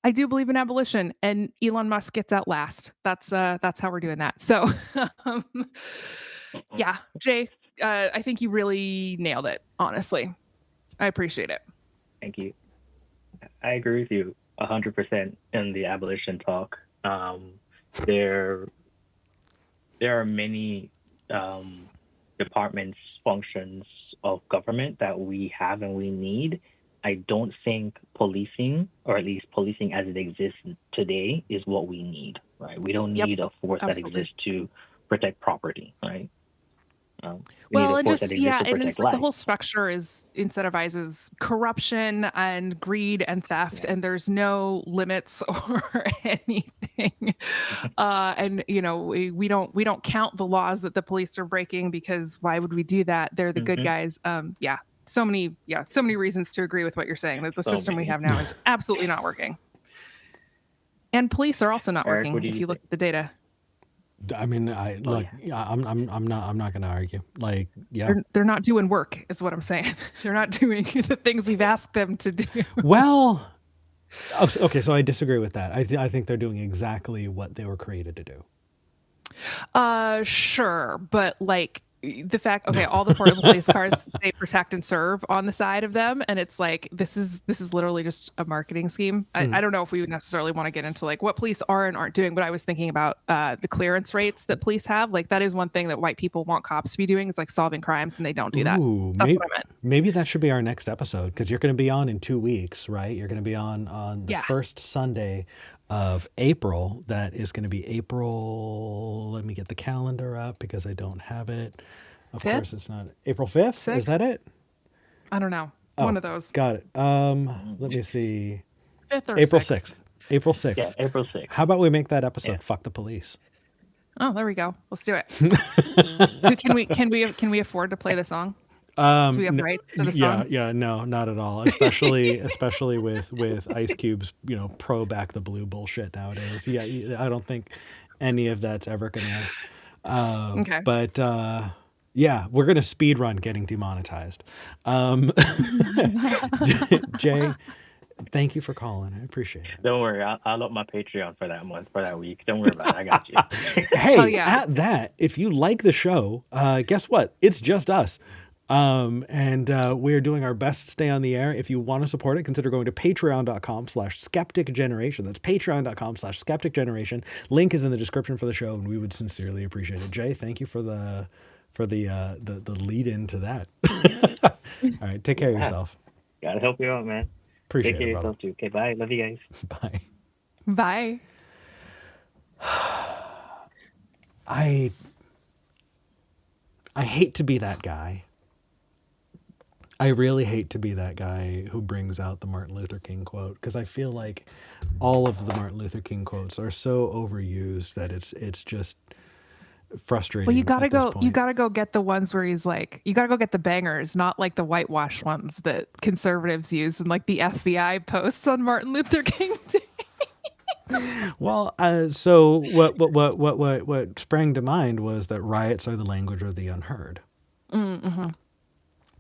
I do believe in abolition, and Elon Musk gets out last. That's how we're doing that. So, yeah, Jay, I think you really nailed it. Honestly, I appreciate it. Thank you. I agree with you 100% in the abolition talk. There are many departments, functions of government that we have and we need. I don't think policing, or at least policing as it exists today, is what we need, right? We don't need a force that exists to protect property, right? Well, and just, and it's like the whole structure incentivizes corruption and greed and theft, and there's no limits or anything. And we don't count the laws that the police are breaking, because why would we do that? They're the good guys. So many reasons to agree with what you're saying, that the system we have now is absolutely not working. And police are also not working if you look at the data. I mean, I'm not going to argue. Like, yeah, they're not doing work, is what I'm saying. They're not doing the things we've asked them to do. Well, okay, so I disagree with that. I think they're doing exactly what they were created to do. Sure, but like, the fact, all the portable police cars say protect and serve on the side of them, and it's like, this is literally just a marketing scheme. I don't know if we would necessarily want to get into like what police are and aren't doing, but I was thinking about the clearance rates that police have. Like, that is one thing that white people want cops to be doing, is like solving crimes, and they don't do that. That's what I meant. Maybe that should be our next episode, because you're going to be on in 2 weeks, right? You're going to be on the first Sunday of April. That is going to be April. Let me get the calendar up, because I don't have it. Of 5th? course, it's not April 5th. 6th? Is that it? I don't know. One of those. Got it. Let me see. 5th or April 6th. 6th. April 6th. Yeah, April 6th. How about we make that episode Fuck the Police? Oh, there we go. Let's do it. Can we afford to play the song? Do we have rights to the Yeah, song? yeah, no, not at all. Especially with Ice Cube's, pro back the blue bullshit nowadays. Yeah, I don't think any of that's ever gonna. Okay. But yeah, we're gonna speed run getting demonetized. Um, Jay, thank you for calling. I appreciate it. Don't worry, I'll up my Patreon for that month, for that week. Don't worry about it. I got you. Hell Hey, yeah. at that, if you like the show, guess what? It's just us. And we're doing our best to stay on the air. If you want to support it, consider going to patreon.com/skeptic generation. That's patreon.com/skeptic generation. Link is in the description for the show, and we would sincerely appreciate it. Jay, thank you for the lead into that. All right, take care of Yeah, yourself. gotta help you out, man. Appreciate Take care it, of brother. yourself too. Okay, bye. Love you guys. Bye. Bye. I hate to be that guy. I really hate to be that guy who brings out the Martin Luther King quote, because I feel like all of the Martin Luther King quotes are so overused that it's just frustrating. Well, at this point. you gotta go get the ones where he's like, you gotta go get the bangers, not like the whitewash ones that conservatives use and like the FBI posts on Martin Luther King Day. Well, so what sprang to mind was that riots are the language of the unheard. Mm-hmm.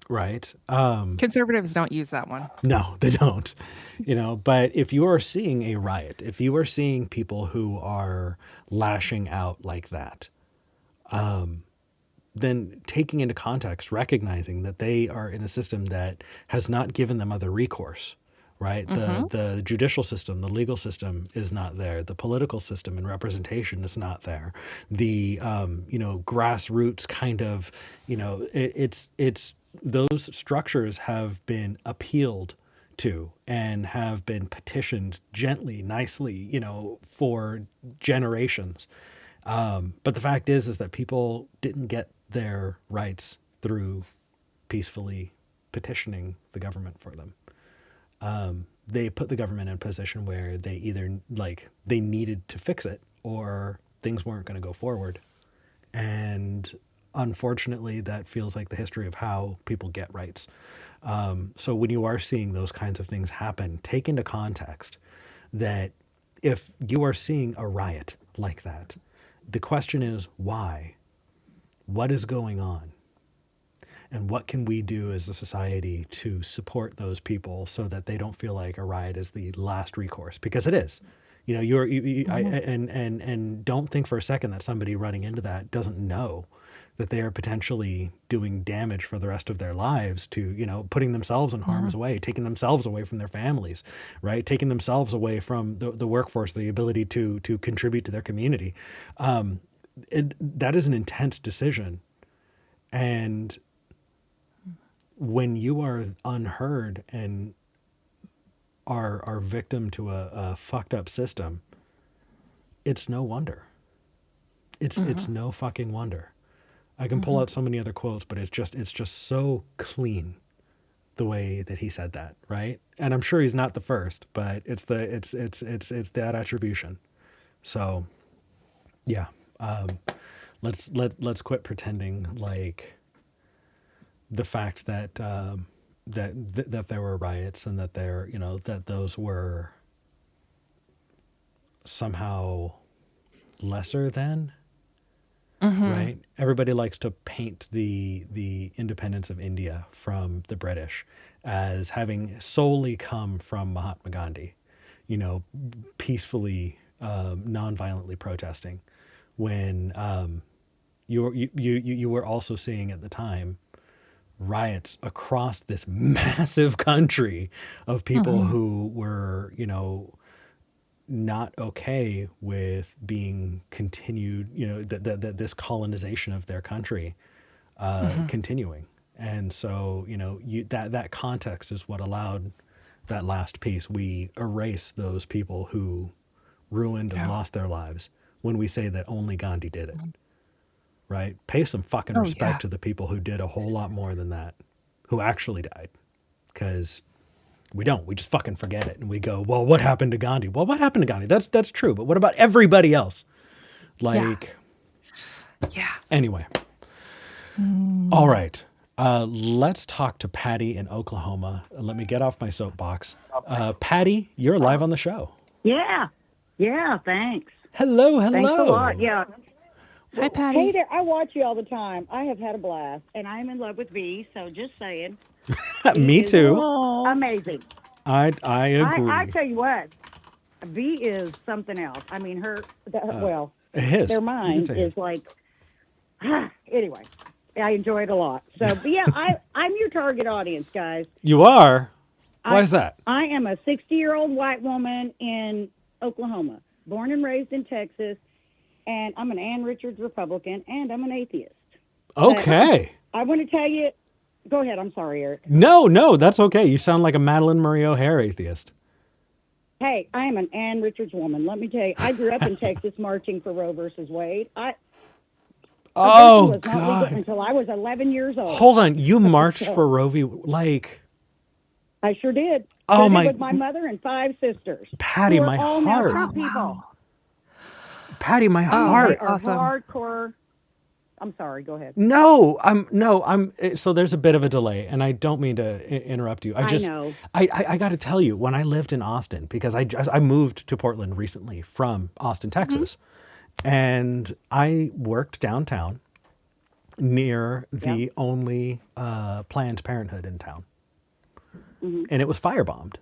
Right. Conservatives don't use that one. No, they don't. But if you are seeing a riot, if you are seeing people who are lashing out like that, then taking into context, recognizing that they are in a system that has not given them other recourse, right? The judicial system, the legal system is not there. The political system and representation is not there. The grassroots kind of, it's those structures have been appealed to and have been petitioned gently, nicely, for generations. But the fact is that people didn't get their rights through peacefully petitioning the government for them. They put the government in a position where they either they needed to fix it or things weren't going to go forward. And unfortunately, that feels like the history of how people get rights. So when you are seeing those kinds of things happen, take into context that if you are seeing a riot like that, the question is why? What is going on? And what can we do as a society to support those people so that they don't feel like a riot is the last recourse? Because it is. And don't think for a second that somebody running into that doesn't know that they are potentially doing damage for the rest of their lives to, putting themselves in harm's way, taking themselves away from their families, right? Taking themselves away from the workforce, the ability to contribute to their community. That is an intense decision. And when you are unheard and are victim to a fucked up system, it's no wonder. It's no fucking wonder. I can pull out so many other quotes, but it's just so clean the way that he said that, right? And I'm sure he's not the first, but it's that attribution. So yeah. Let's quit pretending like the fact that that there were riots and that that those were somehow lesser than, right? Everybody likes to paint the independence of India from the British as having solely come from Mahatma Gandhi, peacefully, non-violently protesting, when you were also seeing at the time riots across this massive country of people who were, not okay with being continued, that this colonization of their country continuing. And so, that context is what allowed that last piece. We erase those people who ruined and lost their lives when we say that only Gandhi did it. Right? Pay some fucking respect to the people who did a whole lot more than that, who actually died. Because we don't. We just fucking forget it. And we go, well, what happened to Gandhi? Well, what happened to Gandhi? That's true. But what about everybody else? Like, Yeah. Anyway, all right. Let's talk to Patty in Oklahoma. Let me get off my soapbox. Patty, you're live on the show. Yeah. Yeah. Thanks. Hello, Thanks a lot. hello. Yeah. Hi, Well, Patty. hey there. I watch you all the time. I have had a blast, and I'm in love with V. So just saying, V Me is too. Oh. amazing. I I agree. tell you what, V is something else. I mean, well, His. their You can mind say his. is like. Anyway, I enjoy it a lot. So, but yeah, I'm your target audience, guys. You are? Why I is that? I am a 60-year-old white woman in Oklahoma, born and raised in Texas, and I'm an Ann Richards Republican, and I'm an atheist. But Okay. I want to tell you. Go ahead. I'm sorry, Eric. No, no, that's okay. You sound like a Madeline Murray O'Hare atheist. Hey, I am an Ann Richards woman. Let me tell you, I grew up in Texas marching for Roe versus Wade. Abortion Oh, was not legal God. until I was 11 years old. Hold on. You marched So for Roe v. Like, I sure did. oh Did it my, with my mother and 5 sisters Patty, who are my all now heart. Trump people. Wow. Patty, my I mean, Oh, they that's heart. are awesome. hardcore. I'm sorry. Go ahead. No, so there's a bit of a delay and I don't mean to interrupt you. I know. I got to tell you, when I lived in Austin, because I moved to Portland recently from Austin, Mm-hmm. Texas, and I worked downtown near Yeah. the only Planned Parenthood in town, Mm-hmm. and it was firebombed.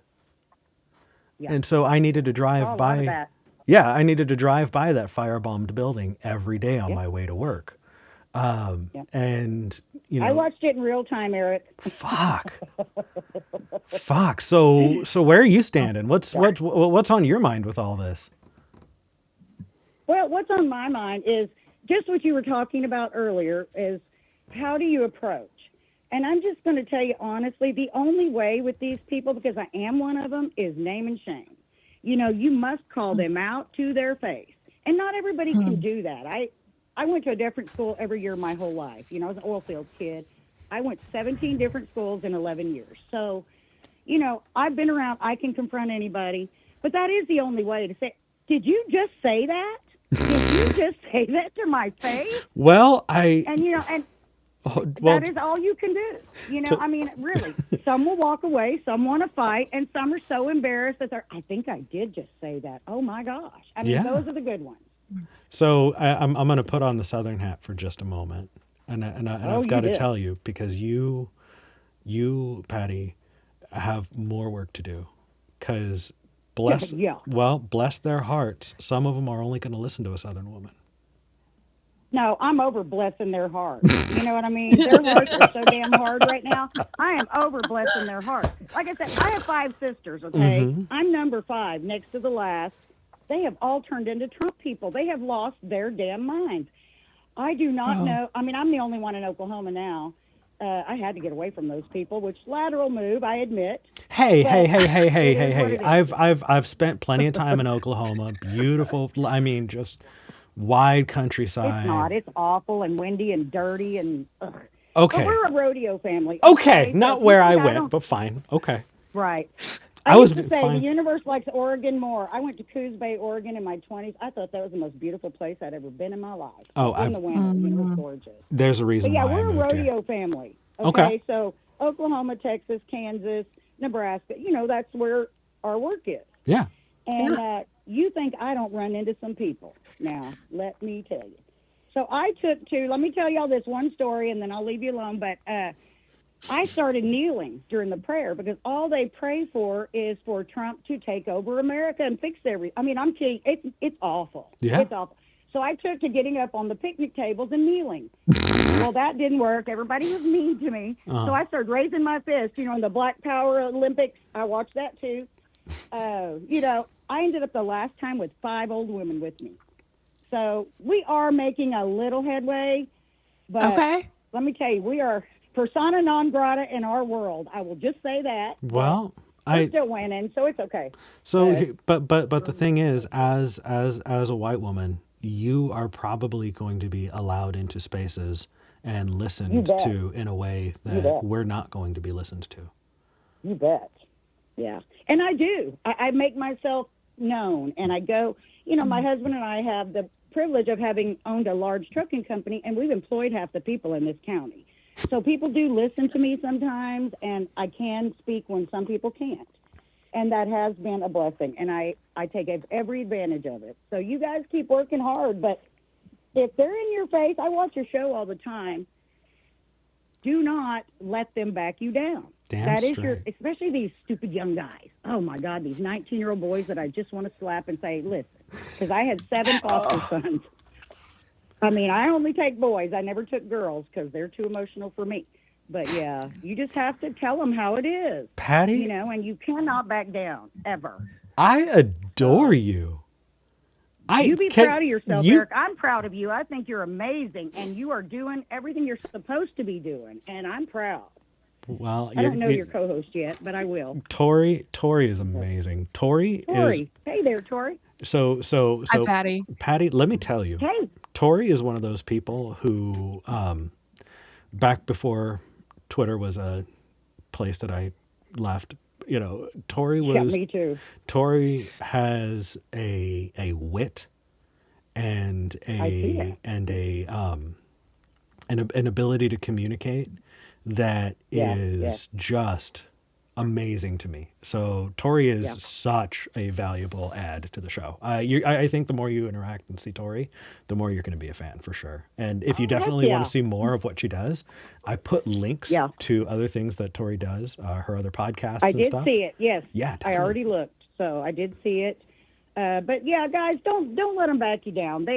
Yeah. And so I needed to drive Saw a lot of by. that. Yeah, I needed to drive by that firebombed building every day on Yep. my way to work. Yep. And I watched it in real time, Eric. fuck, fuck. So where are you standing? What's on your mind with all this? Well, what's on my mind is just what you were talking about earlier is how do you approach? And I'm just going to tell you honestly, the only way with these people, because I am one of them, is name and shame. You must call them out to their face. And not everybody can do that. I went to a different school every year my whole life. I was an oil field kid. I went 17 different schools in 11 years. So, I've been around. I can confront anybody. But that is the only way to say, did you just say that? Did you just say that to my face? Well, And, well, that is all you can do. to, I mean, really, some will walk away, some want to fight, and some are so embarrassed that I think I did just say that. Oh my gosh. I mean, yeah. those are the good ones. So I'm going to put on the Southern hat for just a moment, and Oh, I've you got to did. tell you, because you Patty, have more work to do, because Yeah. bless their hearts, some of them are only going to listen to a Southern woman. No, I'm over blessing their hearts. You know what I mean? Their hearts are so damn hard right now. I am over blessing their hearts. Like I said, I have 5 sisters, okay? Mm-hmm. I'm number 5, next to the last. They have all turned into Trump people. They have lost their damn minds. I do not know. I mean, I'm the only one in Oklahoma now. I had to get away from those people, which lateral move, I admit. Hey, hey, But hey, hey, hey, it hey, is what hey! it is. I've spent plenty of time in Oklahoma. Beautiful. I mean, just wide It's countryside. not. It's awful and windy and dirty and ugh. But Okay. we're a rodeo family. Okay, Okay, so not if you where I think I went, don't, but fine. Okay. right. I I was used to say the fine. universe likes Oregon more. I went to Coos Bay, Oregon in my 20s. I thought that was the most beautiful place I'd ever been in my life. Oh, In the winter, it was gorgeous. there's a But reason yeah, why I we're a moved here. rodeo family. Okay. Okay, so Oklahoma, Texas, Kansas, Nebraska, that's where our work is. Yeah. And you think I don't run into some people. Now, let me tell you. So let me tell y'all this one story and then I'll leave you alone. But I started kneeling during the prayer because all they pray for is for Trump to take over America and fix everything. I mean, I'm kidding. It's awful. Yeah. It's awful. So I took to getting up on the picnic tables and kneeling. Well, that didn't work. Everybody was mean to me. So I started raising my fist, in the Black Power Olympics. I watched that too. I ended up the last time with 5 old women with me. So we are making a little headway, but let me tell you, we are persona non grata in our world. I will just say that. Well, we're still winning, so it's okay. So, but the thing is, as a white woman, you are probably going to be allowed into spaces and listened to in a way that we're not going to be listened to. You bet. Yeah, and I do. I make myself known, and I go. My husband and I have privilege of having owned a large trucking company, and we've employed half the people in this county. So people do listen to me sometimes, and I can speak when some people can't. And that has been a blessing, and I take every advantage of it. So you guys keep working hard, but if they're in your face, I watch your show all the time, do not let them back you down. Damn That is straight. especially these stupid young guys. Oh my God, these 19-year-old boys that I just want to slap and say, listen, because I had 7 foster sons. I mean, I only take boys. I never took girls because they're too emotional for me. But yeah, you just have to tell them how it is, Patty, you know, and you cannot back down ever. I adore you. You be proud of yourself, Eric. I'm proud of you. I think you're amazing, and you are doing everything you're supposed to be doing, and I'm proud. Well, I don't know your co-host yet, but I will. Tori is amazing. Tori is. Hey there, Tori. So Hi, Patty. Patty, let me tell you. Hey. Tori is one of those people who, back before Twitter was a place that I left, you know, Tori was. Yeah, me too. Tori has a wit and an ability to communicate that is just amazing to me. So Tori is such a valuable add to the show. I think the more you interact and see Tori, the more you're going to be a fan for sure. And if you definitely want to see more of what she does, I put links to other things that Tori does, her other podcasts and stuff. I did see it, yes. Yeah, definitely. I already looked, so I did see it. But yeah, guys, don't let them back you down.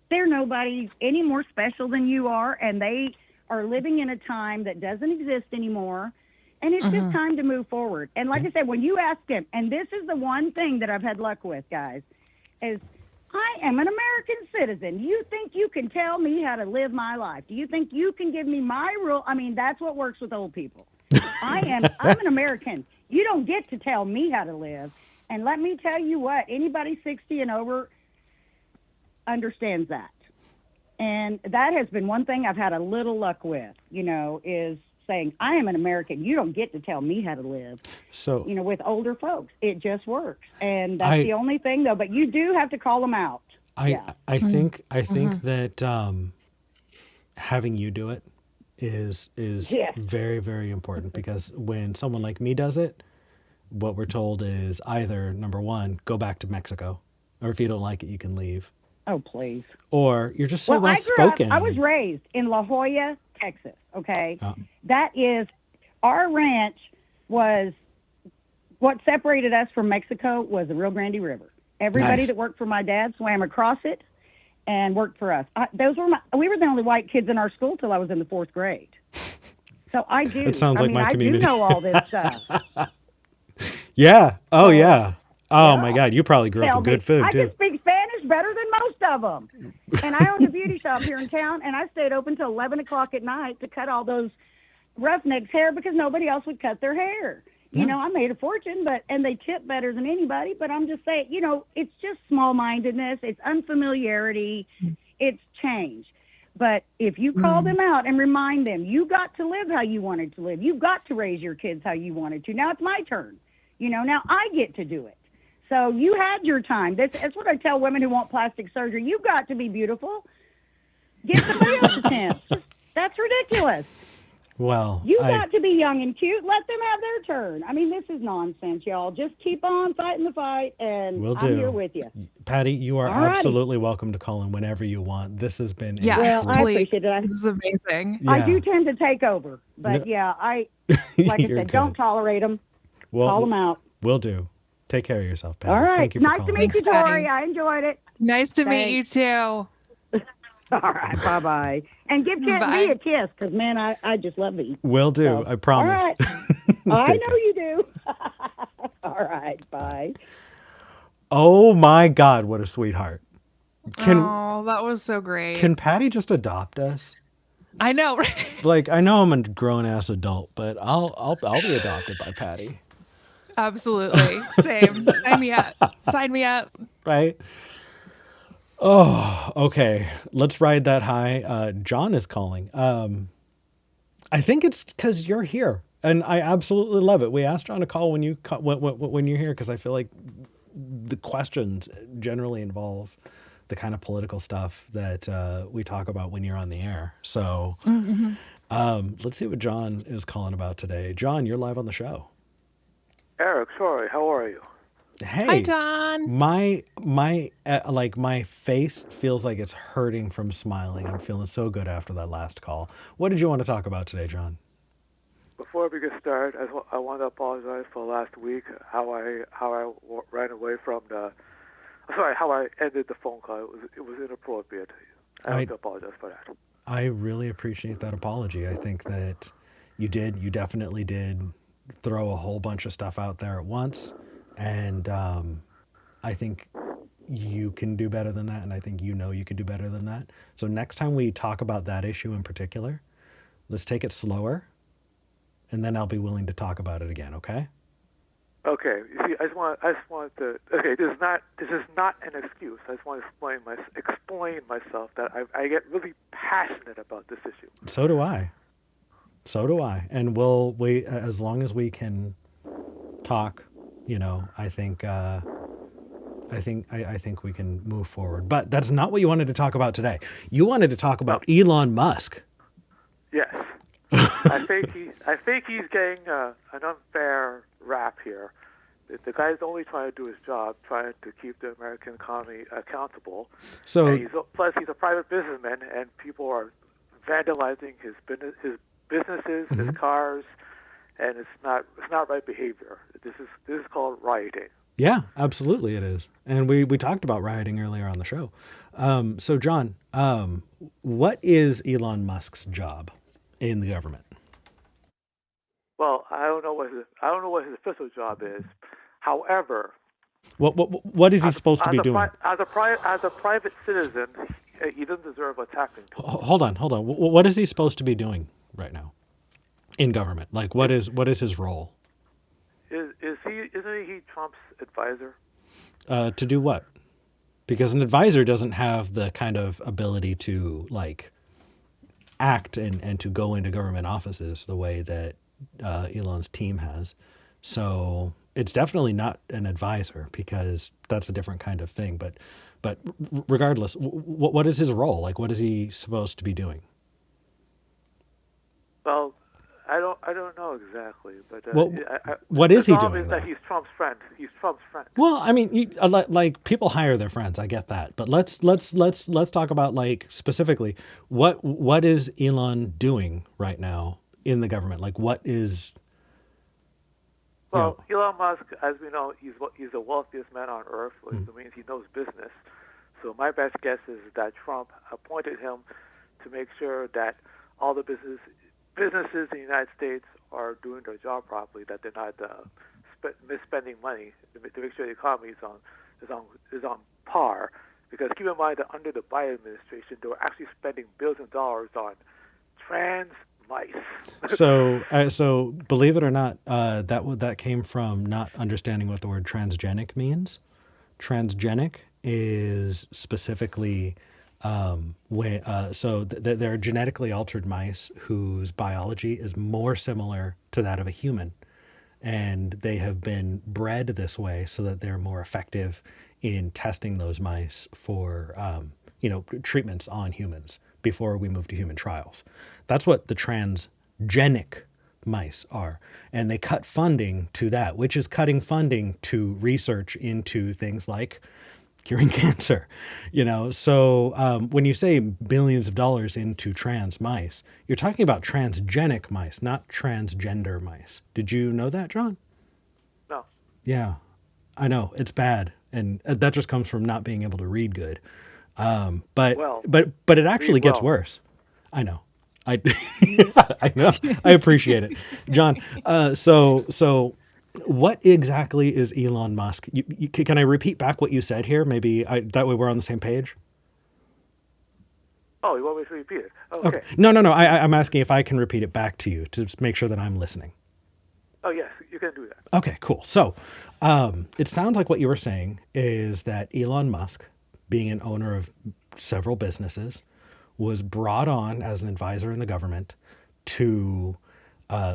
They're nobody any more special than you are, and they are living in a time that doesn't exist anymore. And it's just time to move forward. And like I said, when you ask them, and this is the one thing that I've had luck with, guys, is I am an American citizen. You think you can tell me how to live my life? Do you think you can give me my rule? I mean, that's what works with old people. I'm an American. You don't get to tell me how to live. And let me tell you what, anybody 60 and over understands that. And that has been one thing I've had a little luck with, you know, is saying, I am an American. You don't get to tell me how to live. So, you know, with older folks, it just works. And that's the only thing, though. But you do have to call them out. I think that having you do it is very, very important, because when someone like me does it, what we're told is either, number one, go back to Mexico, or if you don't like it, you can leave. Oh, please. Or you're just so well-spoken. I was raised in La Jolla, Texas, okay? That is, our ranch was, what separated us from Mexico was the Rio Grande River. Everybody that worked for my dad swam across it and worked for us. We were the only white kids in our school till I was in the 4th grade. So I do. It sounds like my community. I do know all this stuff. Yeah. Oh, yeah. Oh, my God. You probably grew up with good food, too. I can speak Spanish better than most of them. And I owned a beauty shop here in town, and I stayed open till 11 o'clock at night to cut all those roughnecks' hair because nobody else would cut their hair. You know, I made a fortune, and they tip better than anybody. But I'm just saying, you know, it's just small-mindedness. It's unfamiliarity. It's change. But if you call them out and remind them, you got to live how you wanted to live. You got to raise your kids how you wanted to. Now it's my turn. You know, now I get to do it. So you had your time. That's what I tell women who want plastic surgery. You got to be beautiful. Give somebody else a chance. That's ridiculous. Well, you got to be young and cute. Let them have their turn. I mean, this is nonsense, y'all. Just keep on fighting the fight, and I'm here with you. Patty, you are absolutely welcome to call in whenever you want. This has been well, I appreciate it. This is amazing. I do tend to take over, but like I said, don't tolerate them. Call them out. Will do. Take care of yourself, Patty. All right. Thank you for calling. Nice to meet you, Tori. I enjoyed it. Nice to meet you, too. All right. Bye-bye. And give Kent B a kiss, because, man, I just love these. Will do. So, I promise. All right. I know you do. All right. Bye. Oh, my God. What a sweetheart. Oh, that was so great. Can Patty just adopt us? I know, right? Like, I know I'm a grown-ass adult, but I'll be adopted by Patty. Absolutely. Same. Sign me up. Right? Oh, okay. Let's ride that high. John is calling. I think it's because you're here, and I absolutely love it. We asked John to call when you're here, because I feel like the questions generally involve the kind of political stuff that we talk about when you're on the air. So Mm-hmm. let's see what John is calling about today. John, you're live on the show. Eric, sorry, how are you? Hi, Hey, John. my face feels like it's hurting from smiling. I'm feeling so good after that last call. What did you want to talk about today, John? Before we get started, I want to apologize for last week, how I ran away from the, sorry, how I ended the phone call. It was inappropriate. I have to apologize for that. I really appreciate that apology. I think that you definitely did throw a whole bunch of stuff out there at once. And I think you can do better than that. And I think you can do better than that. So next time we talk about that issue in particular, let's take it slower. And then I'll be willing to talk about it again, okay? Okay, you see, I just want to. Okay, this is not an excuse. I just want to explain myself that I get really passionate about this issue. So do I. And we as long as we can talk, I think I think we can move forward. But that's not what you wanted to talk about today. You wanted to talk about Elon Musk. Yes, I think he's getting an unfair rap here. The guy's only trying to do his job, trying to keep the American economy accountable. So, and plus he's a private businessman, and people are vandalizing his businesses, his cars, and it's not right behavior. This is called rioting. yeah, absolutely it is. And we talked about rioting earlier on the show. So John, what is Elon Musk's job in the government? Well, I don't know what his official job is. However, what is he supposed to be doing? As a private citizen, he doesn't deserve attacking. Hold on. What is he supposed to be doing right now in government? Like, what is his role? Isn't he Trump's advisor? To do what? Because an advisor doesn't have the kind of ability to like act and to go into government offices the way that Elon's team has. So it's definitely not an advisor because that's a different kind of thing. But regardless, what is his role? Like, what is he supposed to be doing? Well, I don't know exactly, but what is he doing? The problem is that he's Trump's friend. He's Trump's friend. Well, I mean, like people hire their friends. I get that, but let's talk about like specifically what is Elon doing right now in the government? Like, what is? Well, Elon Musk, as we know, he's the wealthiest man on earth, which means he knows business. So my best guess is that Trump appointed him to make sure that all the businesses in the United States are doing their job properly, that they're not misspending money, to make sure the economy is on par. Because keep in mind that under the Biden administration, they were actually spending billions of dollars on trans mice. So believe it or not, that came from not understanding what the word transgenic means. Transgenic is specifically they're genetically altered mice whose biology is more similar to that of a human, and they have been bred this way so that they're more effective in testing those mice for treatments on humans before we move to human trials. That's what the transgenic mice are. And they cut funding to that, which is cutting funding to research into things like curing cancer. So when you say billions of dollars into trans mice, you're talking about transgenic mice, not transgender mice. Did you know that, John? No. Yeah, I know. It's bad. And that just comes from not being able to read good. But it actually gets worse. I know. I know. I appreciate it, John. So what exactly is Elon Musk? Can I repeat back what you said here? Maybe that way we're on the same page. Oh, you want me to repeat it? Okay. No. I'm asking if I can repeat it back to you to make sure that I'm listening. Oh, yes, you can do that. Okay, cool. So it sounds like what you were saying is that Elon Musk, being an owner of several businesses, was brought on as an advisor in the government to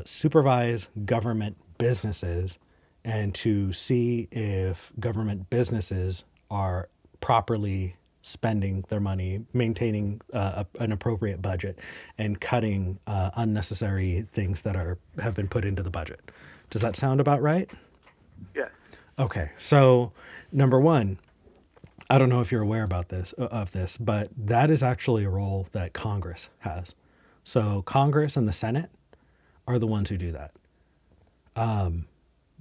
supervise government businesses and to see if government businesses are properly spending their money, maintaining an appropriate budget, and cutting unnecessary things that have been put into the budget. Does that sound about right? Yes. Okay, so number one, I don't know if you're aware about this, but that is actually a role that Congress has. So Congress and the Senate are the ones who do that.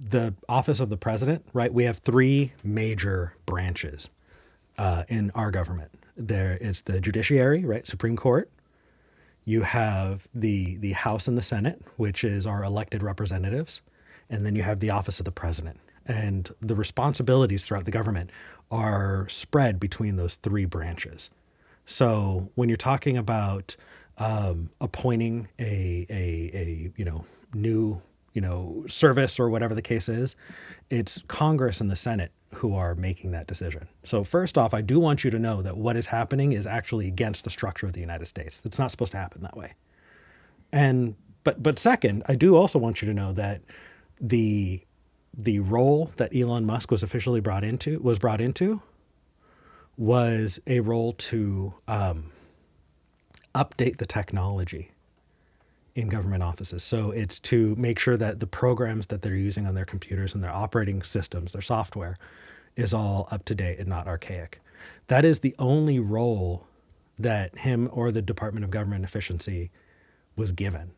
The office of the president, right? We have three major branches in our government. There is the judiciary, right? Supreme Court. You have the House and the Senate, which is our elected representatives, and then you have the office of the president. And the responsibilities throughout the government are spread between those three branches. So when you're talking about appointing a new service or whatever the case is, it's Congress and the Senate who are making that decision. So first off, I do want you to know that what is happening is actually against the structure of the United States. It's not supposed to happen that way. And but second, I do also want you to know that the role that Elon Musk was officially brought into was a role to update the technology in government offices. So it's to make sure that the programs that they're using on their computers and their operating systems, their software, is all up to date and not archaic. That is the only role that him or the Department of Government Efficiency was given.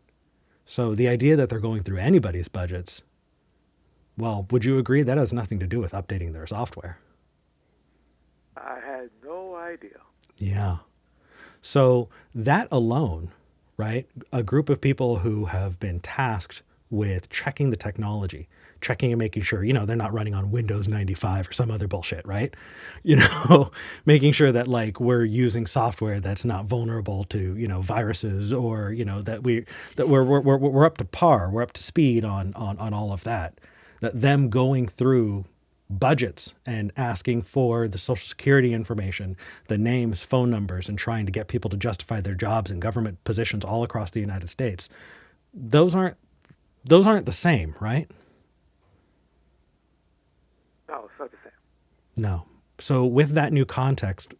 So the idea that they're going through anybody's budgets, well, would you agree that has nothing to do with updating their software? I had no idea. Yeah. So that alone, right? A group of people who have been tasked with checking the technology, checking and making sure, they're not running on Windows 95 or some other bullshit, right? Making sure that like we're using software that's not vulnerable to, viruses, or, that we're up to par, we're up to speed on all of that. That them going through budgets and asking for the social security information, the names, phone numbers, and trying to get people to justify their jobs in government positions all across the United States. Those aren't the same, right? No, it's not the same. No. So with that new context,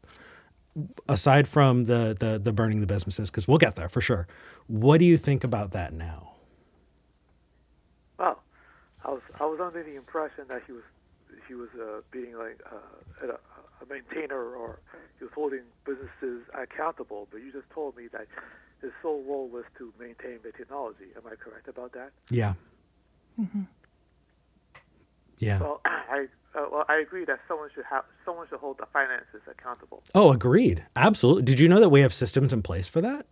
aside from the burning the businesses, because we'll get there for sure, what do you think about that now? Well, I was under the impression that he was being like a maintainer, or he was holding businesses accountable. But you just told me that his sole role was to maintain the technology. Am I correct about that? Yeah. Mm-hmm. Yeah. Well, I agree that someone should hold the finances accountable. Oh, agreed. Absolutely. Did you know that we have systems in place for that?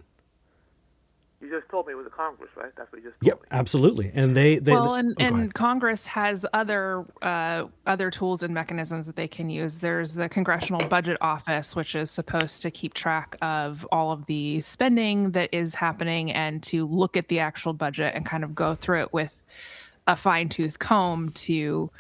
You just told me it was a Congress, right? That's what you just told Yep, me. absolutely. And and Congress has other tools and mechanisms that they can use. There's the Congressional Budget Office, which is supposed to keep track of all of the spending that is happening and to look at the actual budget and kind of go through it with a fine-tooth comb to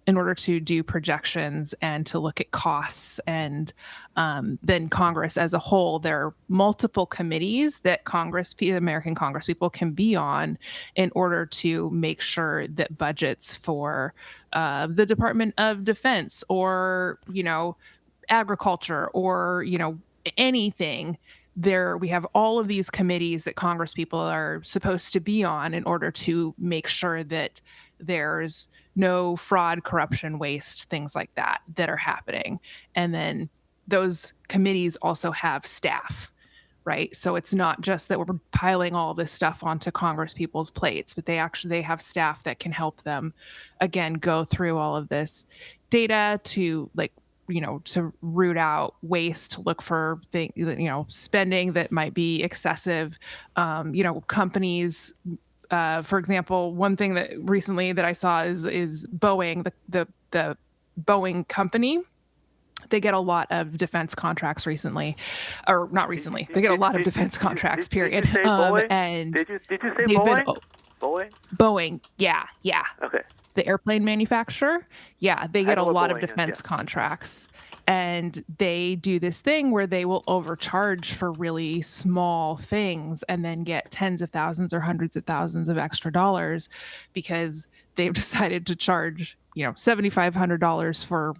in order to do projections and to look at costs. And then Congress as a whole, there are multiple committees that American Congress people can be on in order to make sure that budgets for the Department of Defense, or, agriculture, or, anything, we have all of these committees that Congress people are supposed to be on in order to make sure that there's no fraud, corruption, waste, things like that are happening. And then those committees also have staff, right? So it's not just that we're piling all this stuff onto Congress people's plates, but they have staff that can help them, again, go through all of this data to to root out waste, to look for things, spending that might be excessive. Companies, for example, one thing that recently that I saw is Boeing, the Boeing company. They get a lot of defense contracts recently, or not recently. They get a lot of defense contracts, period. Did you say Boeing? And did you say Boeing? Boeing? Boeing, yeah. Okay. The airplane manufacturer, yeah, they get a lot of defense is, yeah. contracts. And they do this thing where they will overcharge for really small things and then get tens of thousands or hundreds of thousands of extra dollars because they've decided to charge, $7,500 for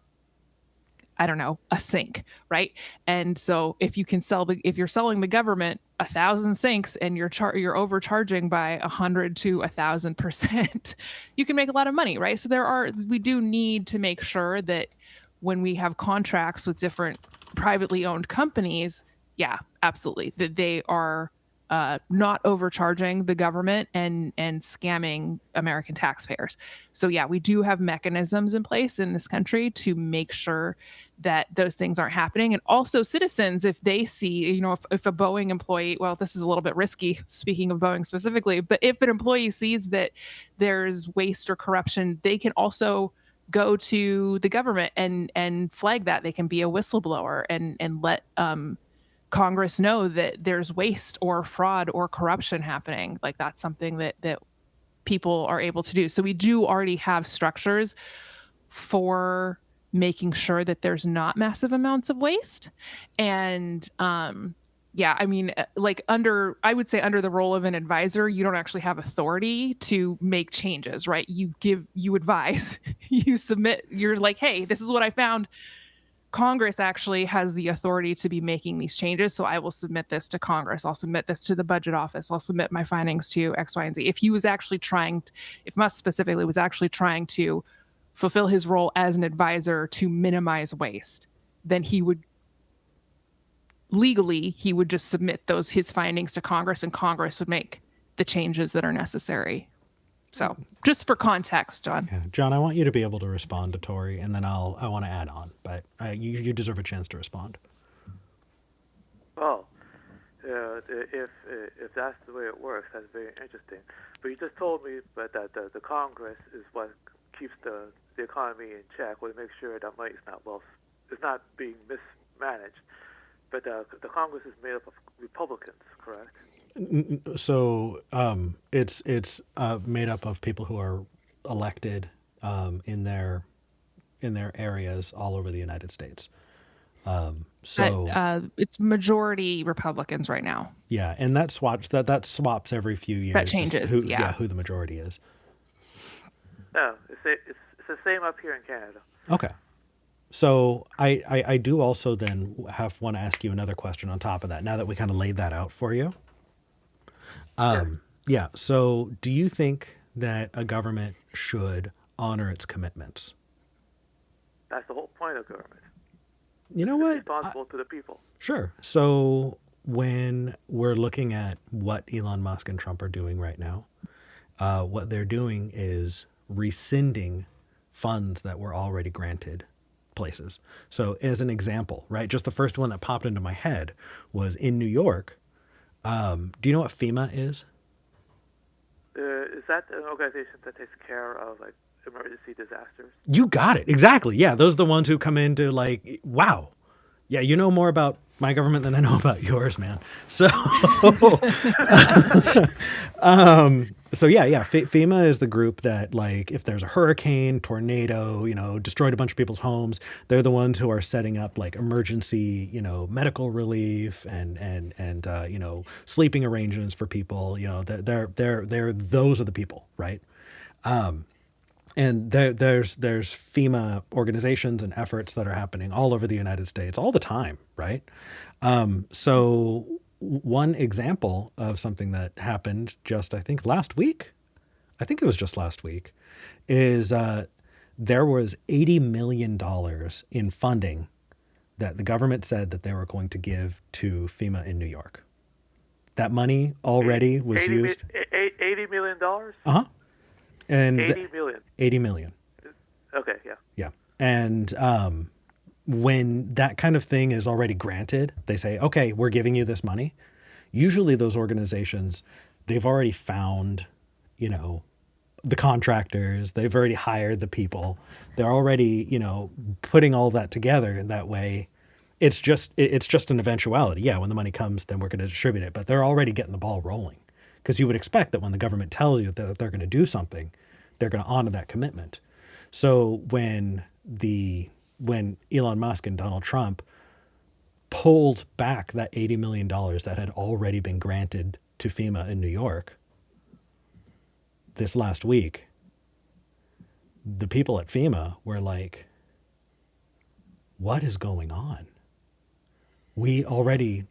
I don't know, a sink, right? And so if you're selling the government 1,000 sinks and you're overcharging by 100 to 1,000%, you can make a lot of money, right? So we do need to make sure that when we have contracts with different privately owned companies, yeah, absolutely, that they are not overcharging the government and scamming American taxpayers. So yeah, we do have mechanisms in place in this country to make sure that those things aren't happening. And also citizens, if they see, if a Boeing employee, well, this is a little bit risky, speaking of Boeing specifically, but if an employee sees that there's waste or corruption, they can also go to the government and flag that. They can be a whistleblower and let Congress know that there's waste or fraud or corruption happening. Like that's something that people are able to do. So we do already have structures for making sure that there's not massive amounts of waste. And yeah, I mean, I would say under the role of an advisor, you don't actually have authority to make changes, right? You advise, you submit, you're like, hey, this is what I found. Congress actually has the authority to be making these changes. So I will submit this to Congress. I'll submit this to the budget office. I'll submit my findings to X, Y, and Z. If Musk specifically was actually trying to fulfill his role as an advisor to minimize waste, then he would just submit his findings to Congress, and Congress would make the changes that are necessary. So just for context, John. Yeah. John, I want you to be able to respond to Tori, and then I want to add on, but you deserve a chance to respond. Well, if that's the way it works, that's very interesting. But you just told me that the Congress is what keeps the economy in check, or to make sure that money is not being mismanaged. But the Congress is made up of Republicans, correct? So it's made up of people who are elected in their areas all over the United States. It's majority Republicans right now. Yeah, and that swaps every few years. That changes. Who the majority is. No, it's the same up here in Canada. Okay. So I do also then want to ask you another question on top of that, now that we kind of laid that out for you. Sure. Yeah. So do you think that a government should honor its commitments? That's the whole point of government. You know what? It's responsible to the people. Sure. So when we're looking at what Elon Musk and Trump are doing right now, what they're doing is rescinding funds that were already granted places. So as an example, right, just the first one that popped into my head was in New York. Do you know what FEMA is? Is that an organization that takes care of emergency disasters? You got it. Exactly. Yeah. Those are the ones who come in to wow. Yeah. You know more about my government than I know about yours, man. So, so yeah. FEMA is the group that if there's a hurricane, tornado, destroyed a bunch of people's homes, they're the ones who are setting up emergency, medical relief and sleeping arrangements for people. Those are the people, right? And there's FEMA organizations and efforts that are happening all over the United States all the time, right? So one example of something that happened I think it was just last week, is there was $80 million in funding that the government said that they were going to give to FEMA in New York. That money already was used. $80 million? Uh-huh. And 80 million. 80 million. Okay, yeah. Yeah. And when that kind of thing is already granted, they say, okay, we're giving you this money. Usually those organizations, they've already found, the contractors, they've already hired the people. They're already, putting all that together. That way it's just an eventuality. Yeah, when the money comes, then we're going to distribute it. But they're already getting the ball rolling. Because you would expect that when the government tells you that they're going to do something, they're going to honor that commitment. So when Elon Musk and Donald Trump pulled back that $80 million that had already been granted to FEMA in New York this last week, the people at FEMA were like, what is going on? We already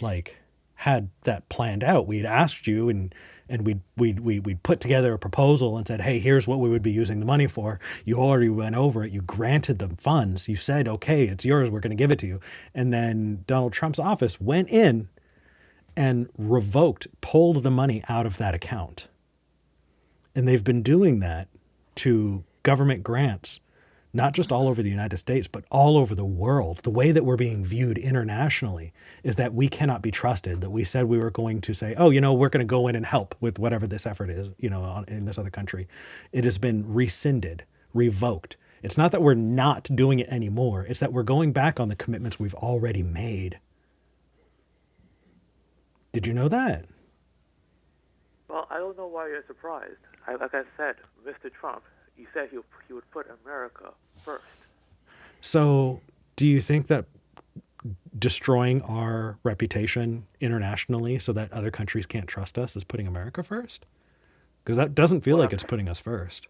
had that planned out. We'd asked you, and we'd put together a proposal and said, hey, here's what we would be using the money for. You already went over it. You granted them funds. You said, okay, it's yours. We're going to give it to you. And then Donald Trump's office went in and pulled the money out of that account. And they've been doing that to government grants, not just all over the United States, but all over the world. The way that we're being viewed internationally is that we cannot be trusted, that we said we were going to say, oh, we're going to go in and help with whatever this effort is, in this other country. It has been rescinded, revoked. It's not that we're not doing it anymore. It's that we're going back on the commitments we've already made. Did you know that? Well, I don't know why you're surprised. Like I said, Mr. Trump, he said he would put America first. So do you think that destroying our reputation internationally so that other countries can't trust us is putting America first? Because that doesn't feel like it's putting us first.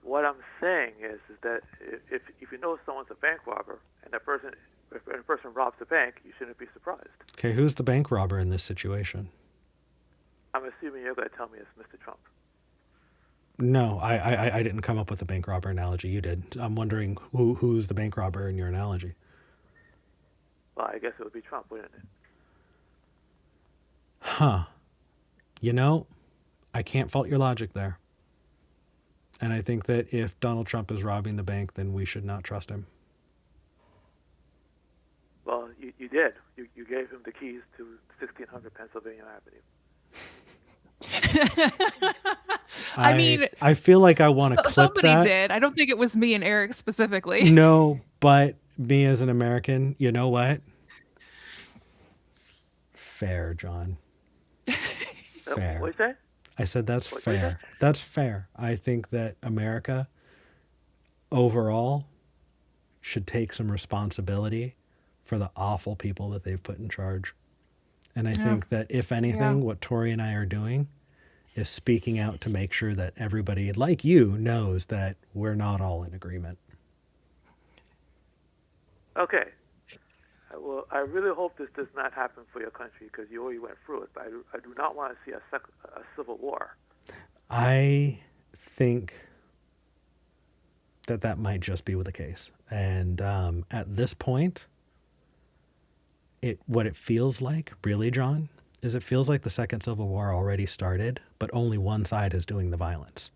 What I'm saying is that if you know someone's a bank robber and if a person robs a bank, you shouldn't be surprised. Okay, who's the bank robber in this situation? I'm assuming you're going to tell me it's Mr. Trump. No, I didn't come up with the bank robber analogy. You did. I'm wondering who's the bank robber in your analogy. Well, I guess it would be Trump, wouldn't it? Huh. I can't fault your logic there. And I think that if Donald Trump is robbing the bank, then we should not trust him. Well, you did. You gave him the keys to 1600 Pennsylvania Avenue. I mean, I feel like I want to clip somebody that. did. I don't think it was me and Eric specifically. No, but me as an American, you know what? Fair, John. Fair. What'd you say? I said that's fair. That's fair. I think that America overall should take some responsibility for the awful people that they've put in charge. And I think that if anything, what Tori and I are doing is speaking out to make sure that everybody like you knows that we're not all in agreement. Okay. Well, I really hope this does not happen for your country because you already went through it, but I do not want to see a civil war. I think that might just be the case. And at this point, what it feels like, really, John, is it feels like the Second Civil War already started, but only one side is doing the violence.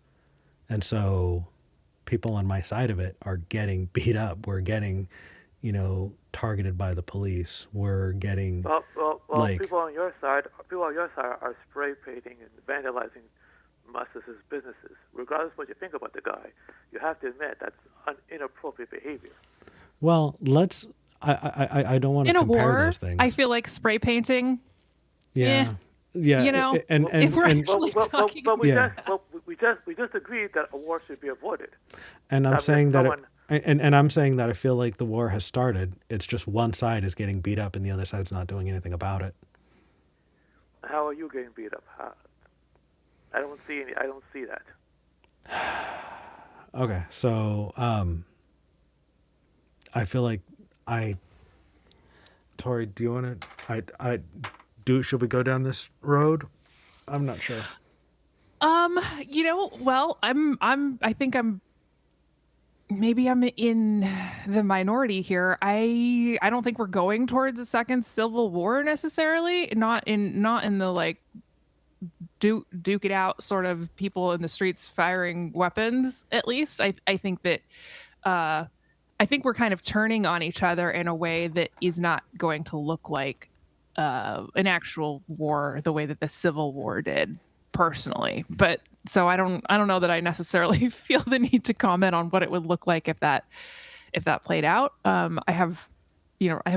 And so people on my side of it are getting beat up. We're getting, targeted by the police. We're getting well, people on your side are spray painting and vandalizing Muscus's businesses. Regardless of what you think about the guy, you have to admit that's inappropriate behavior. Well, I don't want to compare those things. I feel like spray painting. Yeah. And if we're actually talking, we just agreed that a war should be avoided. And I'm saying that. And I'm saying that I feel like the war has started. It's just one side is getting beat up and the other side's not doing anything about it. How are you getting beat up? I don't see that. Okay, so I feel like Tori, do you want to? Should we go down this road? I'm not sure. Well, I think maybe I'm in the minority here. I don't think we're going towards a second civil war necessarily. Not in the duke it out sort of people in the streets firing weapons. At least I think that I think we're kind of turning on each other in a way that is not going to look like an actual war the way that the Civil War did, personally. But so I don't know that I necessarily feel the need to comment on what it would look like if that played out. I have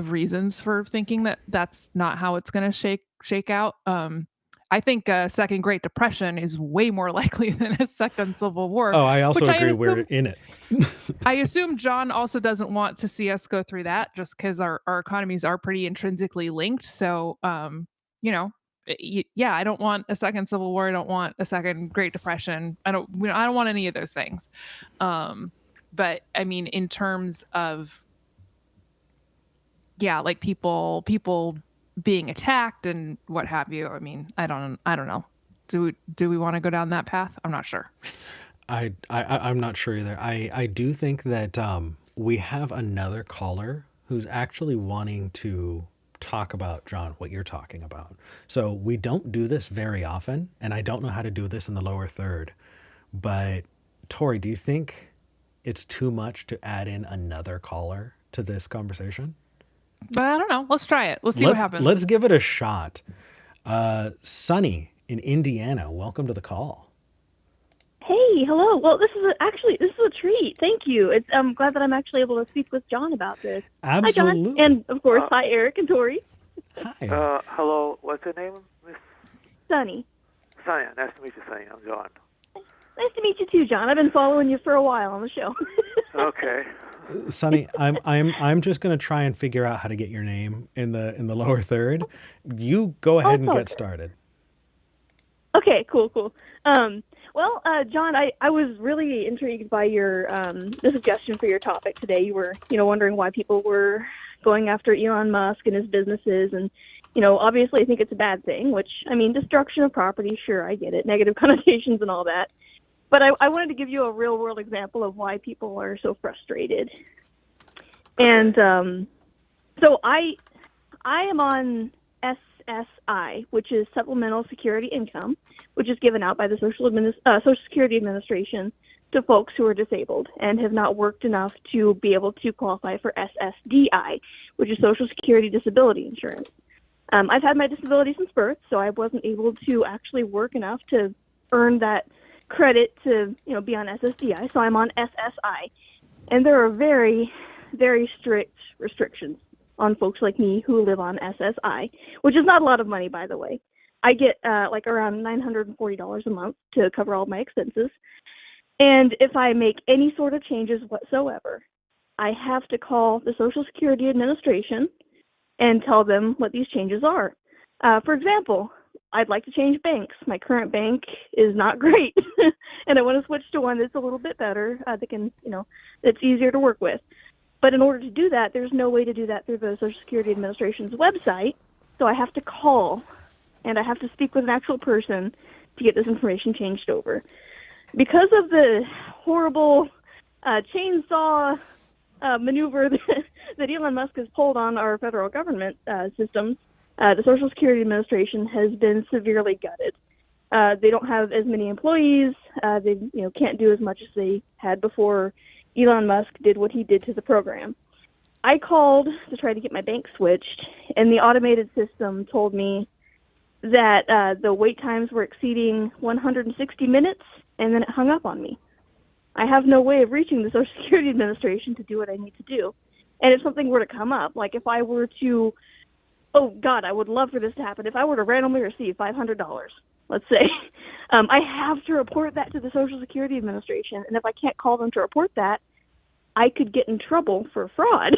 reasons for thinking that that's not how it's going to shake out. I think a second Great Depression is way more likely than a second Civil War. Oh, I also agree we're in it. I assume John also doesn't want to see us go through that just because our economies are pretty intrinsically linked. So, I don't want a second Civil War. I don't want a second Great Depression. I don't want any of those things. But I mean, in terms of yeah, like people being attacked and what have you. I mean, I don't know. Do we want to go down that path? I'm not sure. I'm not sure either. I do think that we have another caller who's actually wanting to talk about, John, what you're talking about. So we don't do this very often, and I don't know how to do this in the lower third. But Tori, do you think it's too much to add in another caller to this conversation? But I don't know. Let's try it. Let's see what happens. Let's give it a shot. Sunny in Indiana, welcome to the call. Hey, hello. Well, this is a treat. Thank you. I'm glad that I'm actually able to speak with John about this. Absolutely. Hi, John. And of course, hi, Eric and Tori. Hi. Hello, what's your name, Miss Sunny. Sunny? Nice to meet you, Sunny. I'm John. Nice to meet you too, John. I've been following you for a while on the show. Okay. Sunny, I'm just gonna try and figure out how to get your name in the lower third. You go ahead and get started. Okay, cool. Well, John, I was really intrigued by your the suggestion for your topic today. You were, wondering why people were going after Elon Musk and his businesses, and obviously I think it's a bad thing. Which, I mean, destruction of property, sure, I get it, negative connotations and all that. But I wanted to give you a real world example of why people are so frustrated. And so I am on SSI, which is Supplemental Security Income, which is given out by the Social Security Administration to folks who are disabled and have not worked enough to be able to qualify for SSDI, which is Social Security Disability Insurance. I've had my disability since birth, so I wasn't able to actually work enough to earn that credit to be on SSDI, so I'm on SSI. And there are very, very strict restrictions on folks like me who live on SSI, which is not a lot of money, by the way. I get like around $940 a month to cover all my expenses. And if I make any sort of changes whatsoever, I have to call the Social Security Administration and tell them what these changes are. For example, I'd like to change banks. My current bank is not great, and I want to switch to one that's a little bit better, that can, that's easier to work with. But in order to do that, there's no way to do that through the Social Security Administration's website, so I have to call, and I have to speak with an actual person to get this information changed over. Because of the horrible chainsaw maneuver that Elon Musk has pulled on our federal government systems, the Social Security Administration has been severely gutted. They don't have as many employees. They can't do as much as they had before Elon Musk did what he did to the program. I called to try to get my bank switched, and the automated system told me that the wait times were exceeding 160 minutes, and then it hung up on me. I have no way of reaching the Social Security Administration to do what I need to do. And if something were to come up, like if I were to, oh God, I would love for this to happen. If I were to randomly receive $500, let's say, I have to report that to the Social Security Administration. And if I can't call them to report that, I could get in trouble for fraud,